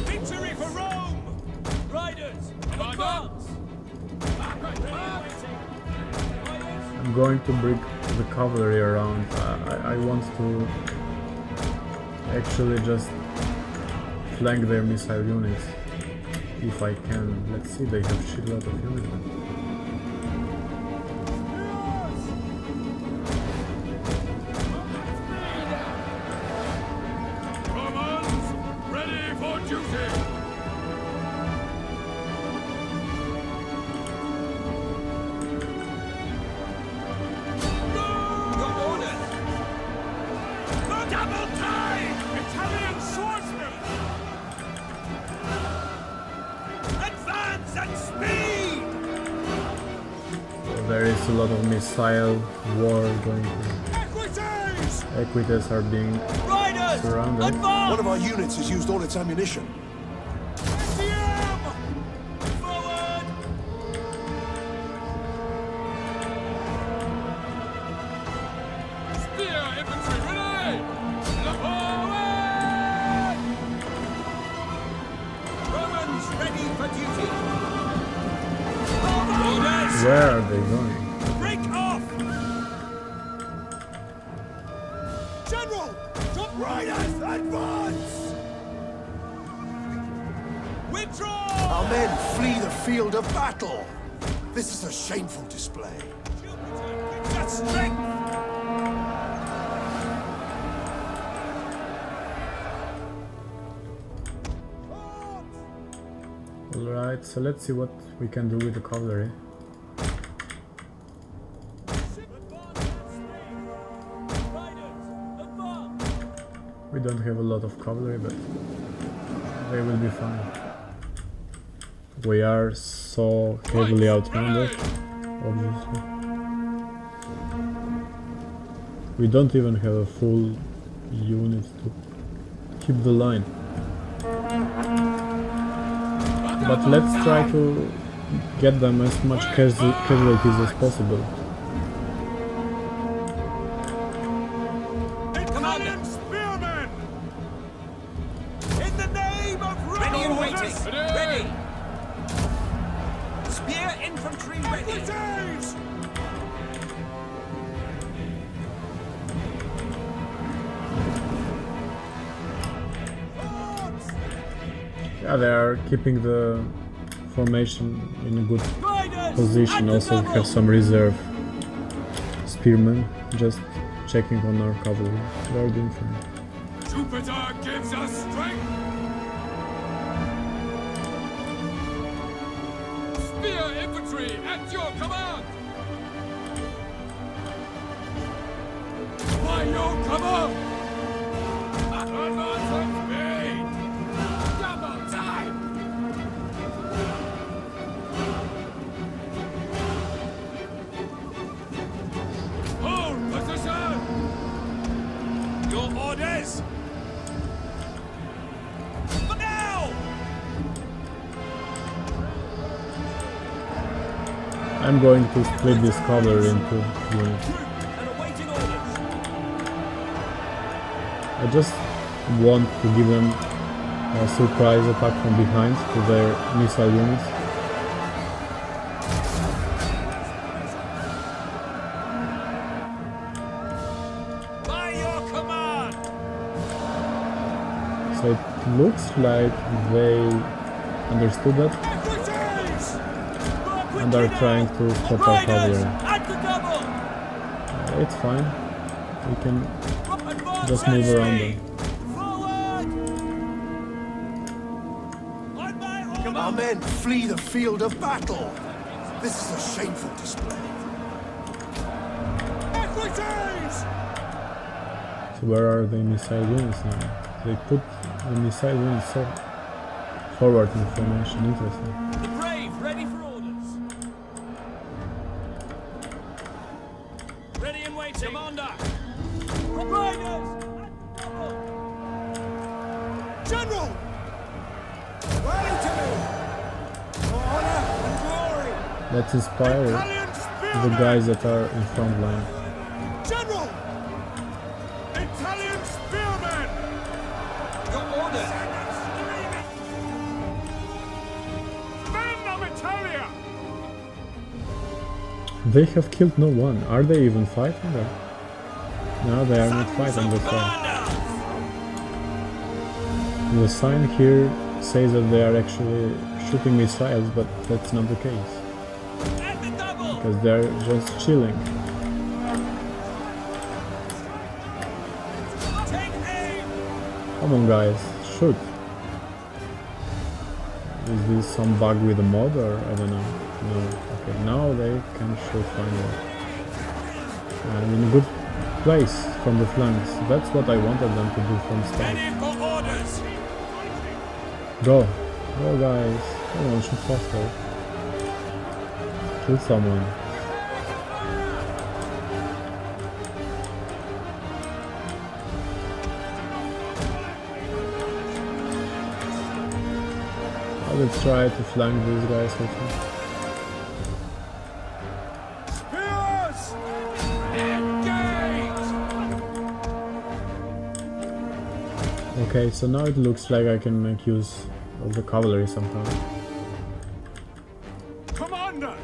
Victory for Rome! Riders, advance! I'm going to bring the cavalry around. I want to actually just flank their missile units if I can. Let's see, they have shitload of units. Romans, ready for duty! Your orders! Double time! Italian swordsmen! Advance at speed! There is a lot of missile war going on. Equities! Equites are being Riders, surrounded. advance! One of our units has used all its ammunition. SDM! Forward! Spear infantry ready! Forward! Romans ready for duty! Orders! Where are they going? Break off! General! Top riders, advance! Withdraw! Our men flee the field of battle. This is a shameful display. Jupiter gives us strength! Alright, so let's see what we can do with the cavalry. Advance at speed! Riders, advance! We don't have a lot of cavalry, but they will be fine. We are so heavily outnumbered, obviously. We don't even have a full unit to keep the line. But let's try to get them as much casualties as possible. Commander! Spearmen! In the name of Rome! Ready and waiting! Ready! Spear infantry ready! Equities! Yeah, they are keeping the formation in a good Riders! position. At the Also double! have some reserve spearmen, just checking on our cavalry. They are doing fine. Jupiter gives us strength! Spear infantry at your command! By your command! Advance at speed! Double time! Hold position! Your orders! For now! I'm going to split this cavalry into units. And awaiting orders! I just want to give them a surprise attack from behind to their missile units. By your command! So it looks like they understood that and are trying to stop our cavalry. At the double! It's fine. We can just move around them. Forward! On my order! Our men flee the field of battle. This is a shameful display. Equities! So where are the missile units now? They put the missile units so forward in formation. Interesting. The brave, ready for orders. Ready and waiting. Commander! Riders! General! Rally to me! For honor and glory! Let's inspire Italian the spearmen! guys that are in front line. General! Italian spearmen! Your order! Men of Italia! They have killed no one. Are they even fighting there? No, they are not fighting, that's why. The sign here says that they are actually shooting missiles, but that's not the case. At the double! Because they're just chilling. Take aim! Come on guys, shoot! Is this some bug with the mod or I don't know? No. Okay, now they can shoot finally. And in a good place from the flanks. That's what I wanted them to do from start. Ready for orders! Go! Go guys! Come on, shoot faster. Kill someone. Let's try to flank these guys also. Spears! Engage! Okay, so now it looks like I can make use of the cavalry somehow. Commander!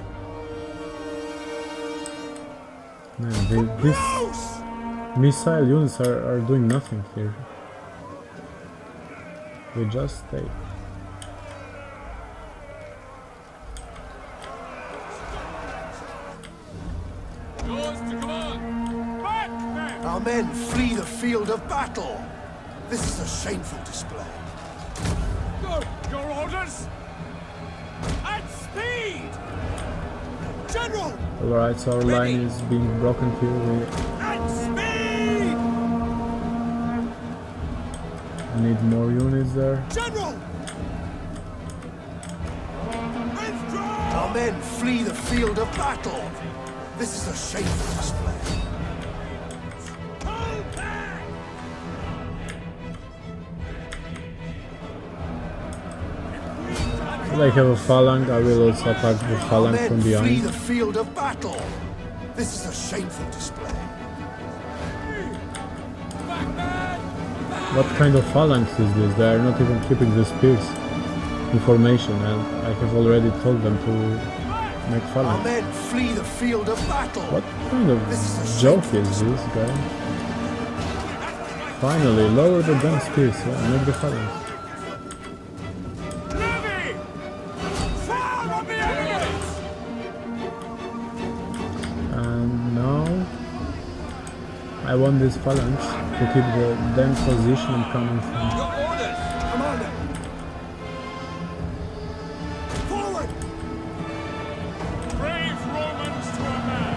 Man, these missile units are doing nothing here. They just stay. Yours to command! Back, men! Our men flee the field of battle. This is a shameful display. Your orders? At speed! General! Alright, so our line is being broken here. We At speed! need more units there. General! Withdraw! Our men flee the field of battle. This is a shameful display. Pull back! If I have a phalanx, I will also attack the Our phalanx men from flee behind. the field of battle. This is a shameful display. Back, man! What kind of phalanx is this? They are not even keeping the spears in formation, and I have already told them to make Our phalanx. men flee the field of battle. What kind of joke is this, guy? Finally, lower the damn spears, yeah, make the phalanx. Levy! Fire on the enemy! And now I want this phalanx to keep the damn position I'm coming from. Your orders! Commander! Forward! Brave Romans to a man!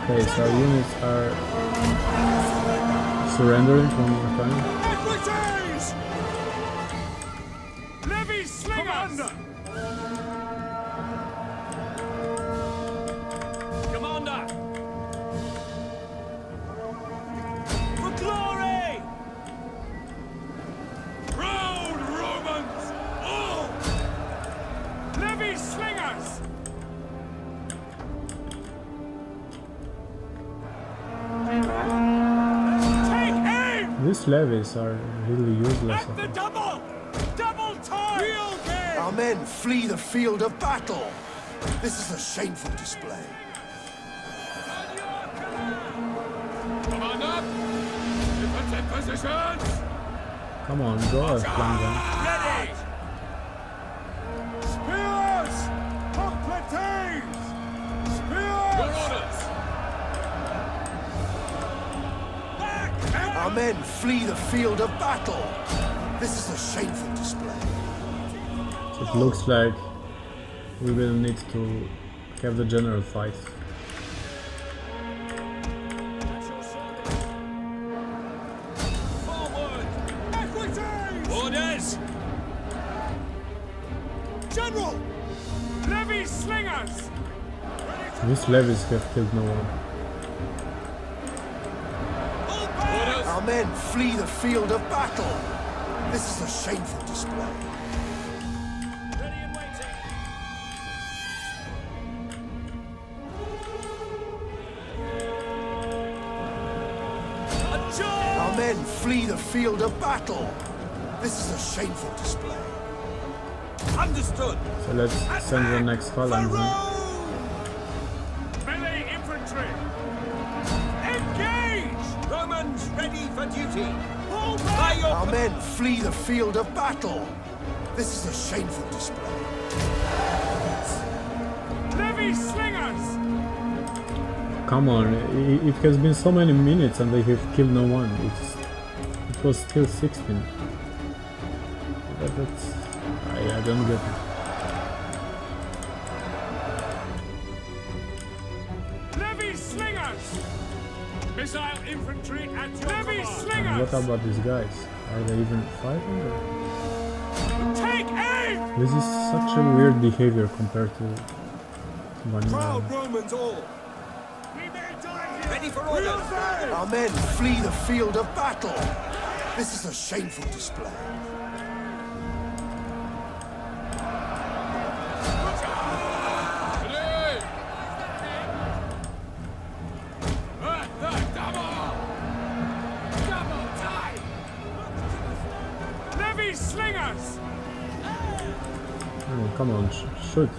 Okay, so our units are surrendering one more time. Equities! Levy slingers! Commander! For glory! Proud Romans! All! Levy slingers! Take aim! These levies are really useless. I At the think. double! Double time! Real game! Our men flee the field of battle. This is a shameful display. Commander! Defensive positions! Come on, go flank them. Ready! Spears! Completes! Your Spears! orders! Back! Our men flee the field of battle. This is a shameful display. It looks like we will need to have the general fight. Forward! Equities! Orders! General! Levy slingers! These levies have killed no one. Orders! Our men flee the field of battle. This is a shameful display. Ready and waiting! A charge! Our men flee the field of battle. This is a shameful display. Understood! So let's send the next phalanx in. Melee infantry! Engage! Romans ready for duty! Pull back! By Our your men flee the field of battle. This is a shameful display. Levy slingers! Come on, it has been so many minutes and they have killed no one. It was still 16. That's... I don't get it. Levy slingers! Missile infantry at your Levy And slingers! what about these guys? Are they even fighting? Or? Take aim! This is such a weird behavior compared to vanilla. Proud Romans all! Ready for orders! Our men flee the field of battle. This is a shameful display. Levy slingers! Oh, come on, shoot.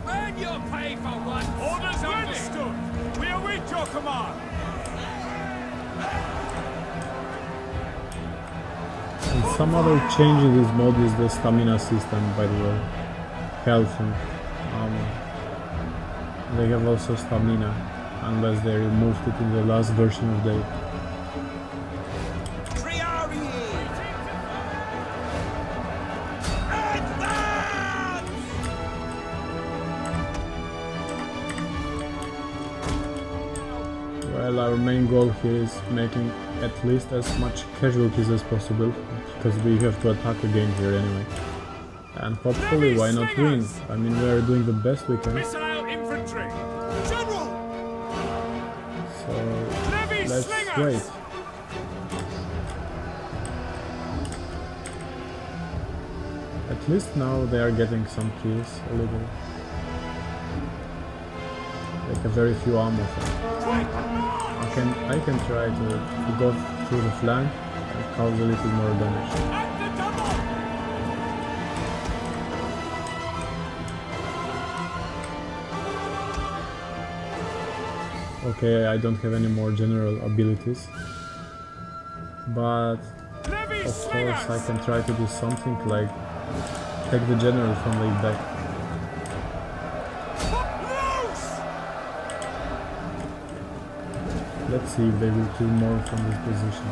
Earn your pay for one! Orders understood! We await your command! And some other change in this mod is the stamina system, by the way. Health and armor. They have also stamina, unless they removed it in the last version of the... Triari! Advance! Well, our main goal here is making at least as much casualties as possible, because we have to attack again here anyway. And hopefully, why not win? I mean, we are doing the best we can, Missile infantry! General! so Levy let's slingers! wait. At least now they are getting some kills, a little. Like a very few armor. I can try to go through the flank and cause a little more damage. At the double! Okay, I don't have any more general abilities, but Levy of slingers! course I can try to do something like take the general from the back. Loose! Let's see if they will kill more from this position.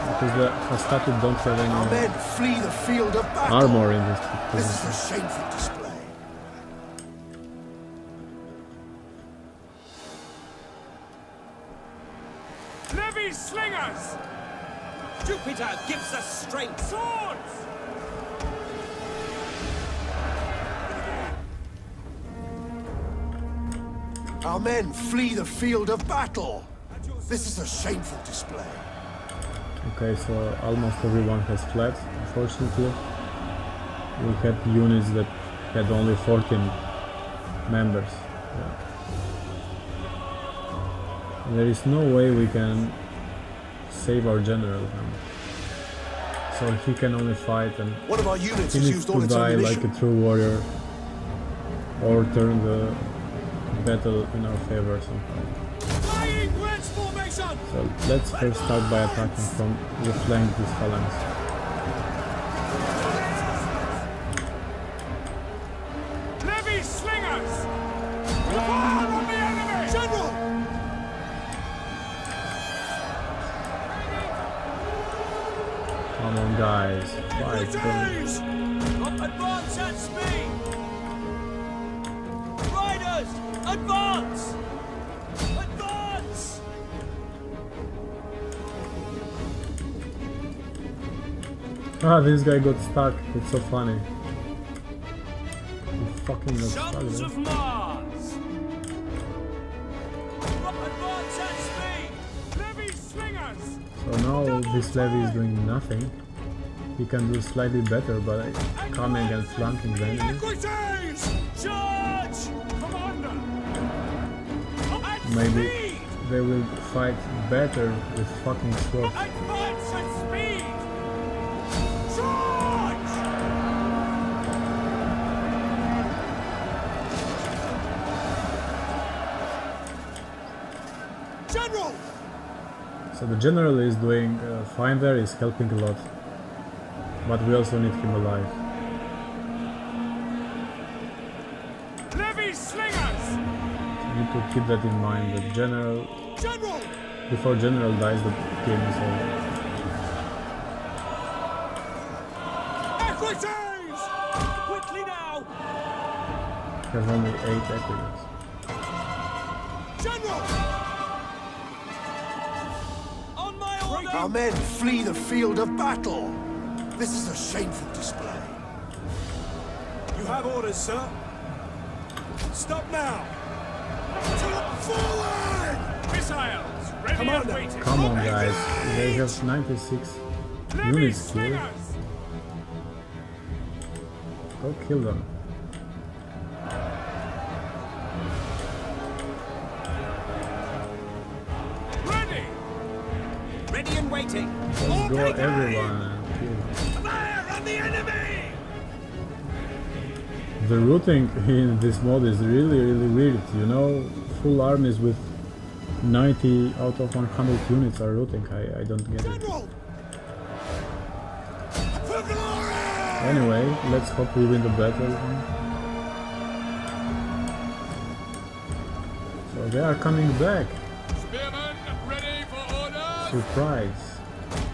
Because the Hastati don't have Our any men flee the field of battle. armor in this This position. is a shameful display. Levy slingers! Jupiter gives us strength! Swords! Our men flee the field of battle. This is a shameful display. Okay, so almost everyone has fled, unfortunately. We had units that had only 14 members. Yeah. There is no way we can save our general now. So he can only fight and One of our units he has needs used all to its die like ammunition. a true warrior or turn the battle in our favor somehow. So let's first start by attacking from the flank this phalanx. Levy slingers! Fire on the enemy! General! Come on, guys. Fight. Advance at speed! Riders, advance! Advance! Ah, this guy got stuck. It's so funny. He fucking got stuck Sons there. of Mars! Advance at speed! Levy slingers! So now this levy is doing nothing. He can do slightly better by coming and flanking the enemy. Equities! Charge! Commander! At Maybe speed! they will fight better with fucking swords. Advance at speed! Charge! General! So the general is doing fine there, he's helping a lot. But we also need him alive. Levy slingers! We need to keep that in mind. The general, General! before general dies, the game is over. Equities! Quickly now! We have only 8 equities. General! On my order! Our men flee the field of battle. This is a shameful display. You have orders, sir. Stop now. Forward! Missiles! Ready Commander. and waiting! Come on, guys. They have 96 Levy units here. slingers! Go kill them. Ready! Ready and waiting! Let's go everyone and kill them. Fire on the enemy! The routing in this mod is really weird, you know, full armies with 90 out of 100 units are routing, I don't get it. General! For glory! Anyway, let's hope we win the battle. So they are coming back, Spearmen, ready for orders! surprise.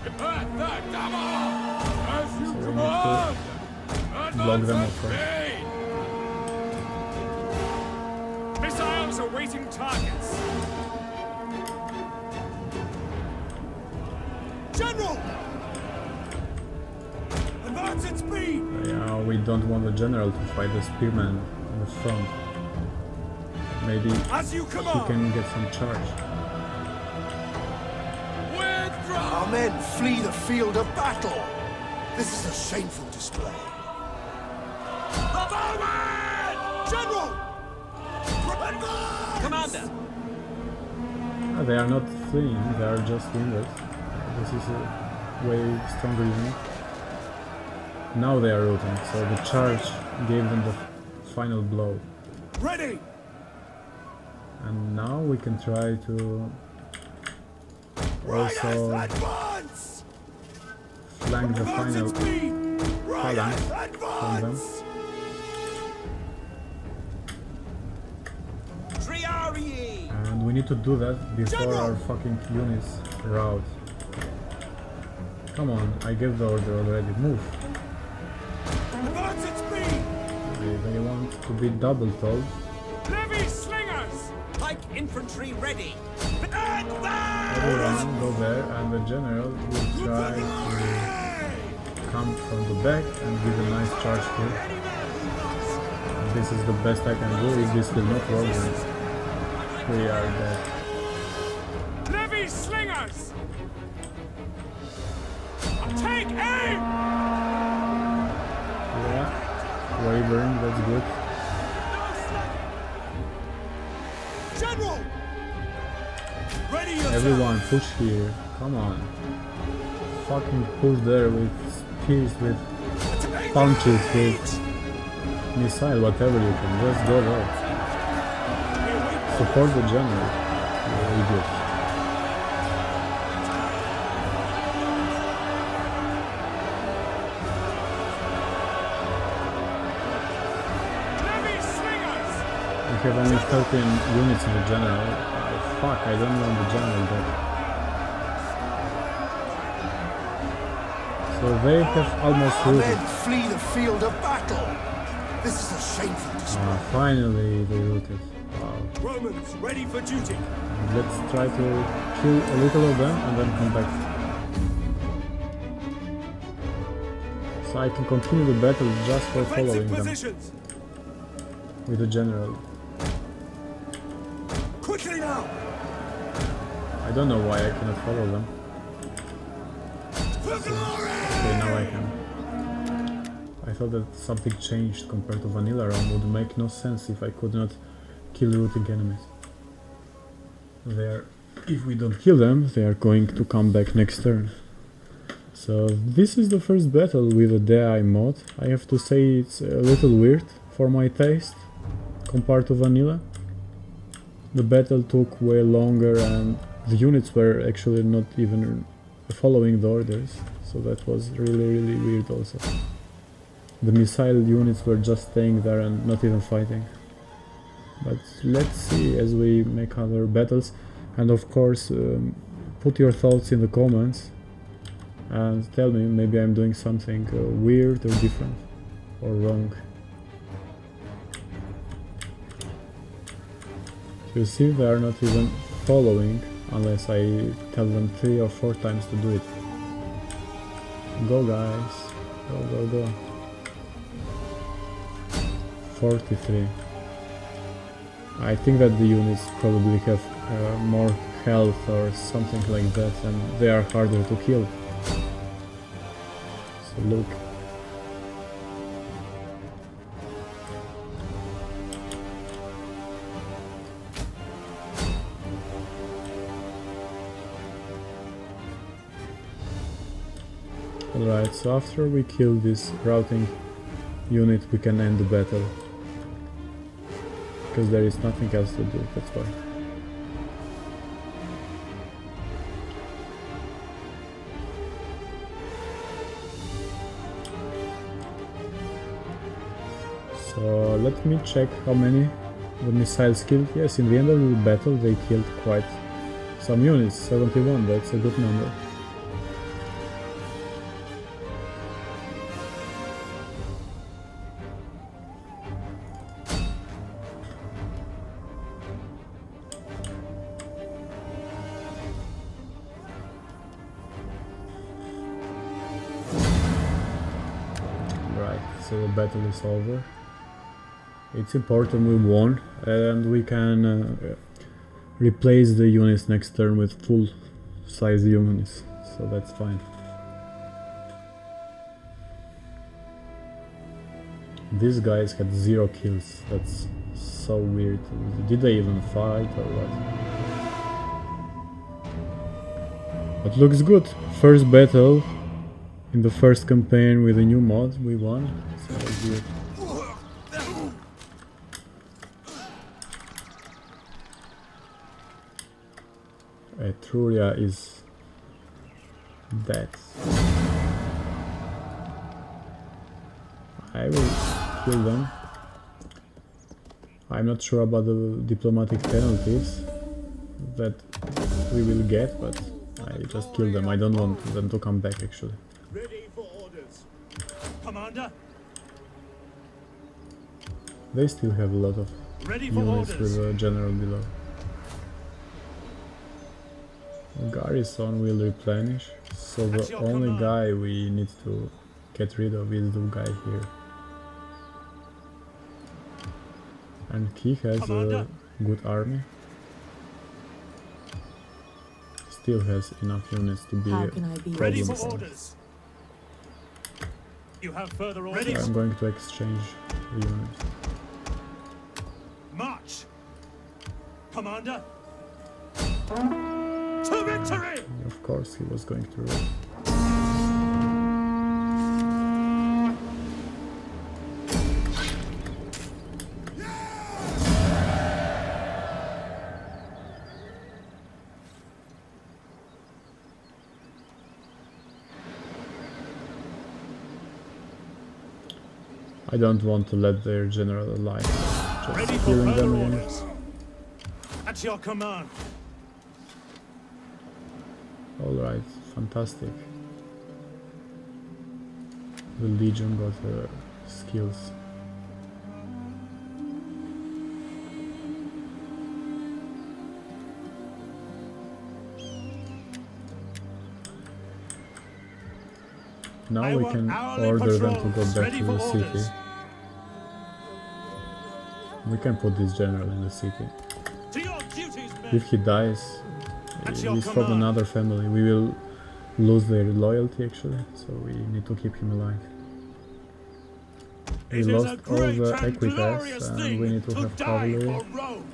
At the double! As you So we need command! to block them Advance off first. at speed! Missiles awaiting targets! General! Advance at speed! Yeah, we don't want the general to fight the spearman in the front. Maybe As you he command! can get some charge. Withdraw! Our men flee the field of battle. This is a shameful display. Forward! General! Commander! They are not fleeing, they are just wounded. This is a way stronger unit. Now they are routing, so the charge gave them the final blow. Ready! And now we can try to also Advance! flank the final Speed! phalanx from them. Triarii! And we need to do that before our fucking units rout. Come on, I gave the order already, move. Advance at speed! They want to be double told. Levy slingers! Pike infantry ready! Everyone go there and the general will try to come from the back and give a nice charge here. And this is the best I can do. If this will not work, then we are dead. Levy slingers! Take aim! Yeah, wavering, that's good. General! Ready yourself! Everyone push here, come on. Fucking push there with spears, with punches, with missile, whatever you can. Just go there. Support the general, you idiot. have only 13 units in the general. Fuck, I don't want the general back. So they have almost Our rooted. men flee the field of battle. This is a shameful display. Finally they rooted. Wow. Romans, ready for duty. Let's try to kill a little of them and then come back. So I can continue the battle just for following Defensive them positions. with the general. Quickly now. I don't know why I cannot follow them. For glory. Okay, now I can. I thought that something changed compared to vanilla realm. Would make no sense if I could not kill rooting enemies. If we don't kill them, they are going to come back next turn. So this is the first battle with a DEI mod. I have to say it's a little weird for my taste compared to vanilla. The battle took way longer and the units were actually not even following the orders, so that was really weird also. The missile units were just staying there and not even fighting. But let's see as we make other battles, and of course put your thoughts in the comments and tell me maybe I'm doing something weird or different or wrong. You see, they are not even following unless I tell them 3 or 4 times to do it. Go guys, go. 43. I think that the units probably have more health or something like that, and they are harder to kill. So look. Alright, so after we kill this routing unit we can end the battle. Because there is nothing else to do, that's why. So let me check how many the missiles killed. Yes, in the end of the battle they killed quite some units, 71, that's a good number. So the battle is over. It's important we won, and we can replace the units next turn with full size units, so that's fine. These guys had 0 kills, that's so weird. Did they even fight or what? But looks good. First battle in the first campaign with a new mod, we won. So good. Etruria is dead. I will kill them. I'm not sure about the diplomatic penalties that we will get, but I just kill them. I don't want them to come back actually. Ready for orders. Commander. They still have a lot of Ready for units orders. with a general below. Garrison will replenish, so the only guy we need to get rid of is the guy here. And he has a good army. Still has enough units to be a ready problem. for orders. You have further orders. I'm going to exchange the units. March. Commander. To victory! Of course he was going to roll. I don't want to let their general alive Ready for healing further them again. orders. At your command. Alright, fantastic. The Legion got skills. Now I we want can hourly order them to go patrols, back ready to for the city. orders. We can put this general in the city. To your duties, men. If he dies, At your he's from command. another family. We will lose their loyalty actually, so we need to keep him alive. We It is a lost all great the and equitas glorious and thing we need to have die cavalry. for Rome.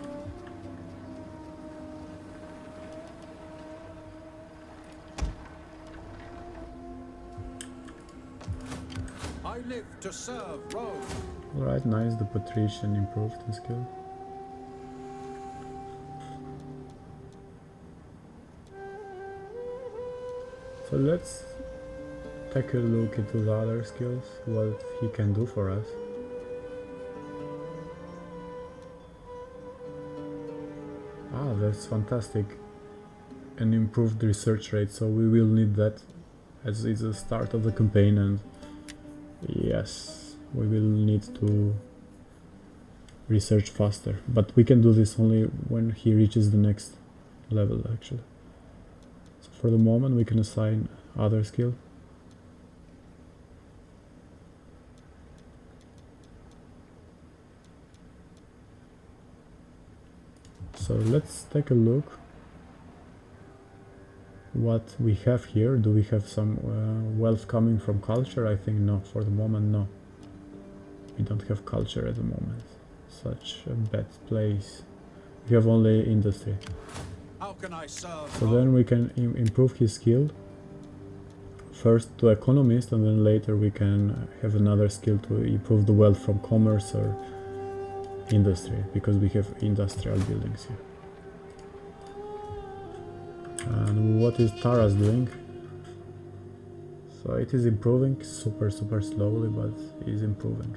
I live to serve Rome. Alright, nice, the patrician improved in skill. So let's take a look into the other skills, what he can do for us. Ah, that's fantastic. An improved research rate, so we will need that as it's the start of the campaign, and yes, we will need to research faster, but we can do this only when he reaches the next level actually. So for the moment we can assign other skill. So let's take a look what we have here. Do we have some wealth coming from culture? I think no, for the moment no. We don't have culture at the moment. Such a bad place. We have only industry. How can I serve So Rome? then we can improve his skill. First to economist, and then later we can have another skill to improve the wealth from commerce or industry, because we have industrial buildings here. And what is Taras doing? So it is improving super slowly, but it is improving.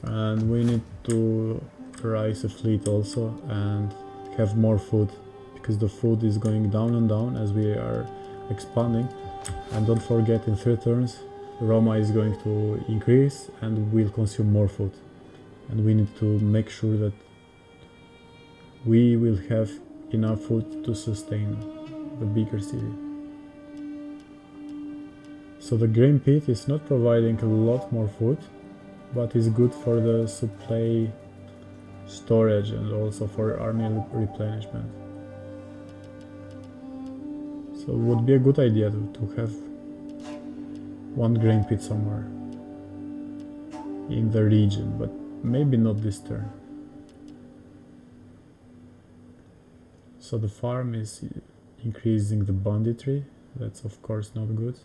And we need to rise a fleet also and have more food, because the food is going down and down as we are expanding. And don't forget, in 3 turns Roma is going to increase and will consume more food, and we need to make sure that we will have enough food to sustain the bigger city. So the grain pit is not providing a lot more food, but is good for the supply storage and also for army replenishment. So it would be a good idea to have one grain pit somewhere in the region, but maybe not this turn. So the farm is increasing the banditry. That's of course not good,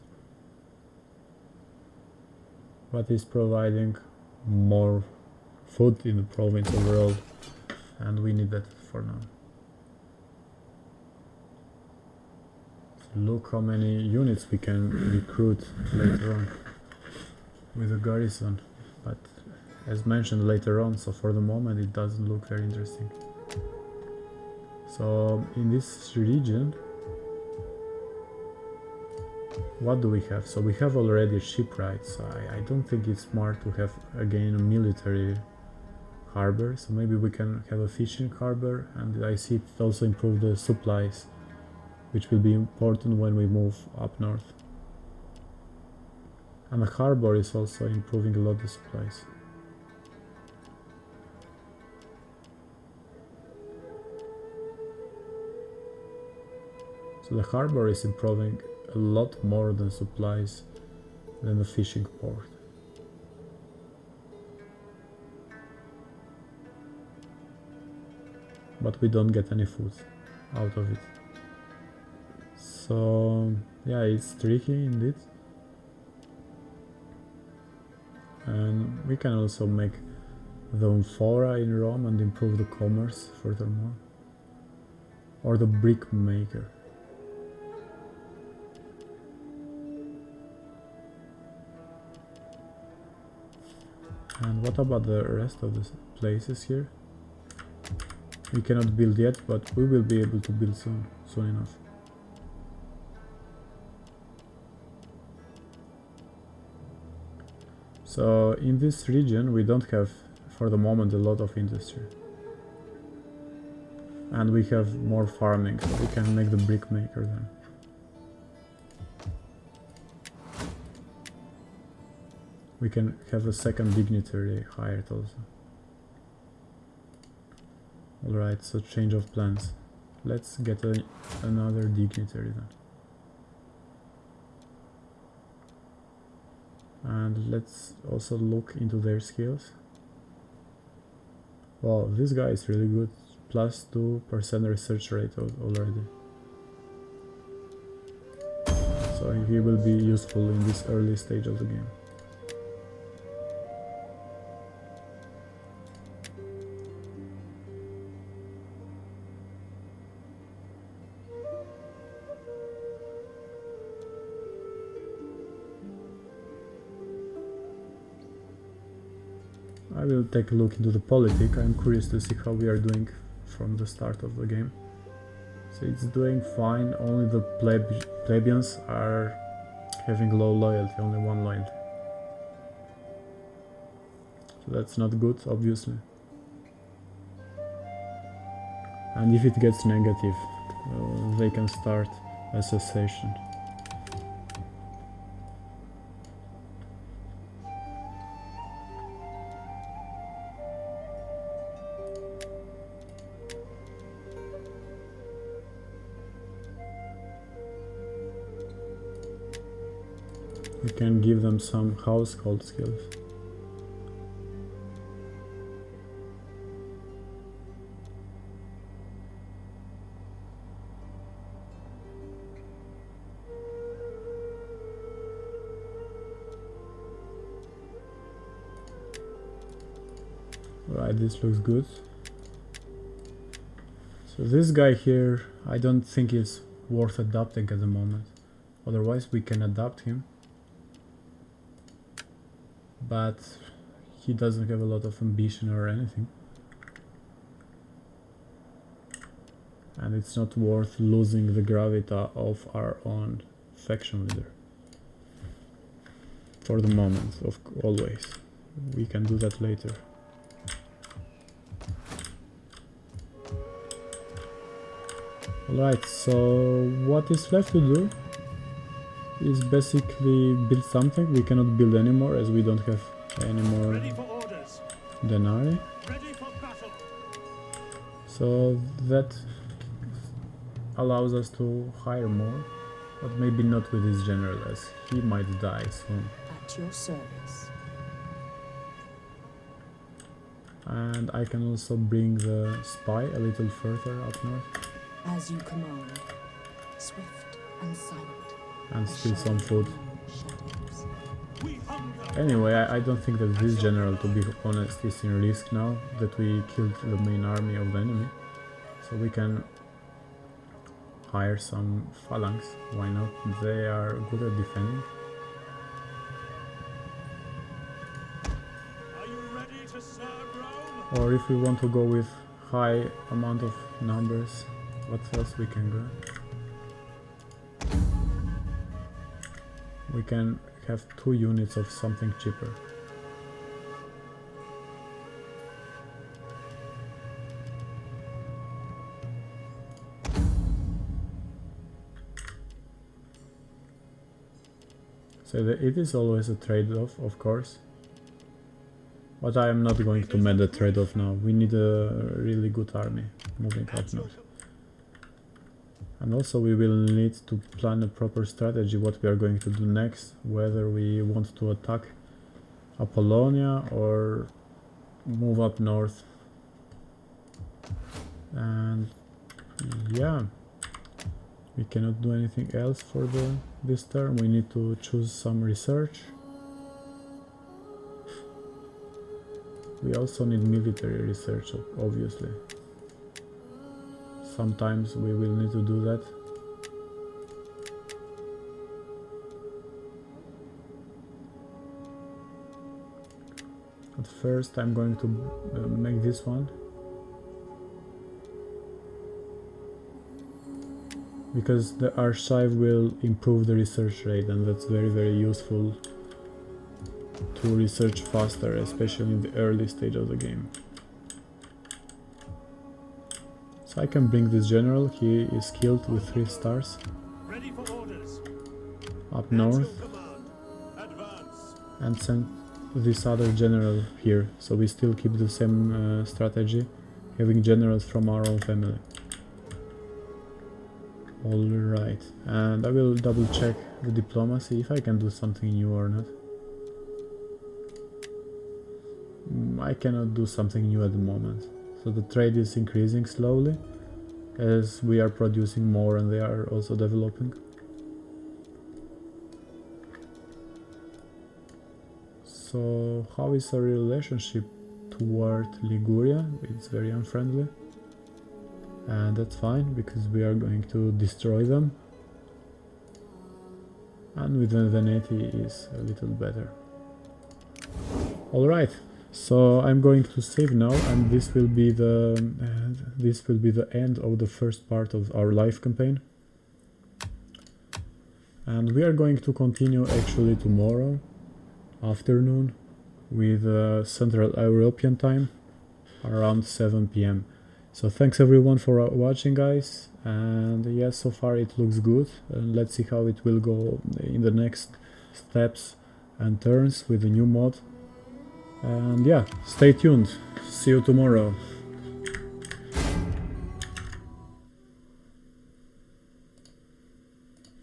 but is providing more food in the province overall, and we need that for now. So look how many units we can recruit later on with the garrison, but as mentioned later on, so for the moment it doesn't look very interesting. So in this region, what do we have? So we have already shipwrights. I don't think it's smart to have again a military harbor, so maybe we can have a fishing harbor, and I see it also improve the supplies, which will be important when we move up north. And a harbor is also improving a lot the supplies. So the harbor is improving a lot more than supplies than the fishing port. But we don't get any food out of it. So yeah, it's tricky indeed. And we can also make the amphora in Rome and improve the commerce furthermore. Or the brick maker. And what about the rest of the places here? We cannot build yet, but we will be able to build soon enough. So in this region we don't have for the moment a lot of industry. And we have more farming, so we can make the brick maker then. We can have a second dignitary hired also. Alright, so change of plans. Let's get another dignitary then. And let's also look into their skills. Wow, this guy is really good. Plus 2% research rate already. So he will be useful in this early stage of the game. I will take a look into the politic. I'm curious to see how we are doing from the start of the game. So it's doing fine, only the plebeians are having low loyalty, only 1 loyalty. So that's not good, obviously. And if it gets negative, they can start a cessation. We can give them some household skills. Right, this looks good. So this guy here, I don't think is worth adopting at the moment. Otherwise we can adopt him. But he doesn't have a lot of ambition or anything. And it's not worth losing the gravita of our own faction leader. For the moment, always. We can do that later. Alright, so what is left to do is basically build something. We cannot build anymore as we don't have any more denarii. So that allows us to hire more, but maybe not with this general, as he might die soon. At your service. And I can also bring the spy a little further up north. As you command, swift and silent. And steal some food. Anyway, I don't think that this general, to be honest, is in risk now that we killed the main army of the enemy. So we can hire some phalanx, why not? They are good at defending. Are you ready to serve Rome? Or if we want to go with high amount of numbers, what else we can go? We can have 2 units of something cheaper. So it is always a trade-off, of course. But I am not going to make the trade-off now. We need a really good army moving up north. And also we will need to plan a proper strategy what we are going to do next, whether we want to attack Apollonia or move up north. And yeah, we cannot do anything else for this turn. We need to choose some research. We also need military research, obviously. Sometimes we will need to do that. But first I'm going to make this one. Because the archive will improve the research rate, and that's very useful to research faster, especially in the early stage of the game. So I can bring this general, he is skilled with 3 stars. Ready for orders. Up north, Command. Advance. and send this other general here, so we still keep the same strategy, having generals from our own family. Alright, and I will double check the diplomacy if I can do something new or not. I cannot do something new at the moment, so the trade is increasing slowly as we are producing more and they are also developing. So how is our relationship toward Liguria? It's very unfriendly. And that's fine, because we are going to destroy them. And with the Veneti is a little better. Alright, so I'm going to save now, and this will be the end of the first part of our live campaign. And we are going to continue actually tomorrow afternoon with Central European time around 7 PM. So thanks everyone for watching, guys, and yes, so far it looks good, and let's see how it will go in the next steps and turns with the new mod. And yeah, stay tuned, see you tomorrow.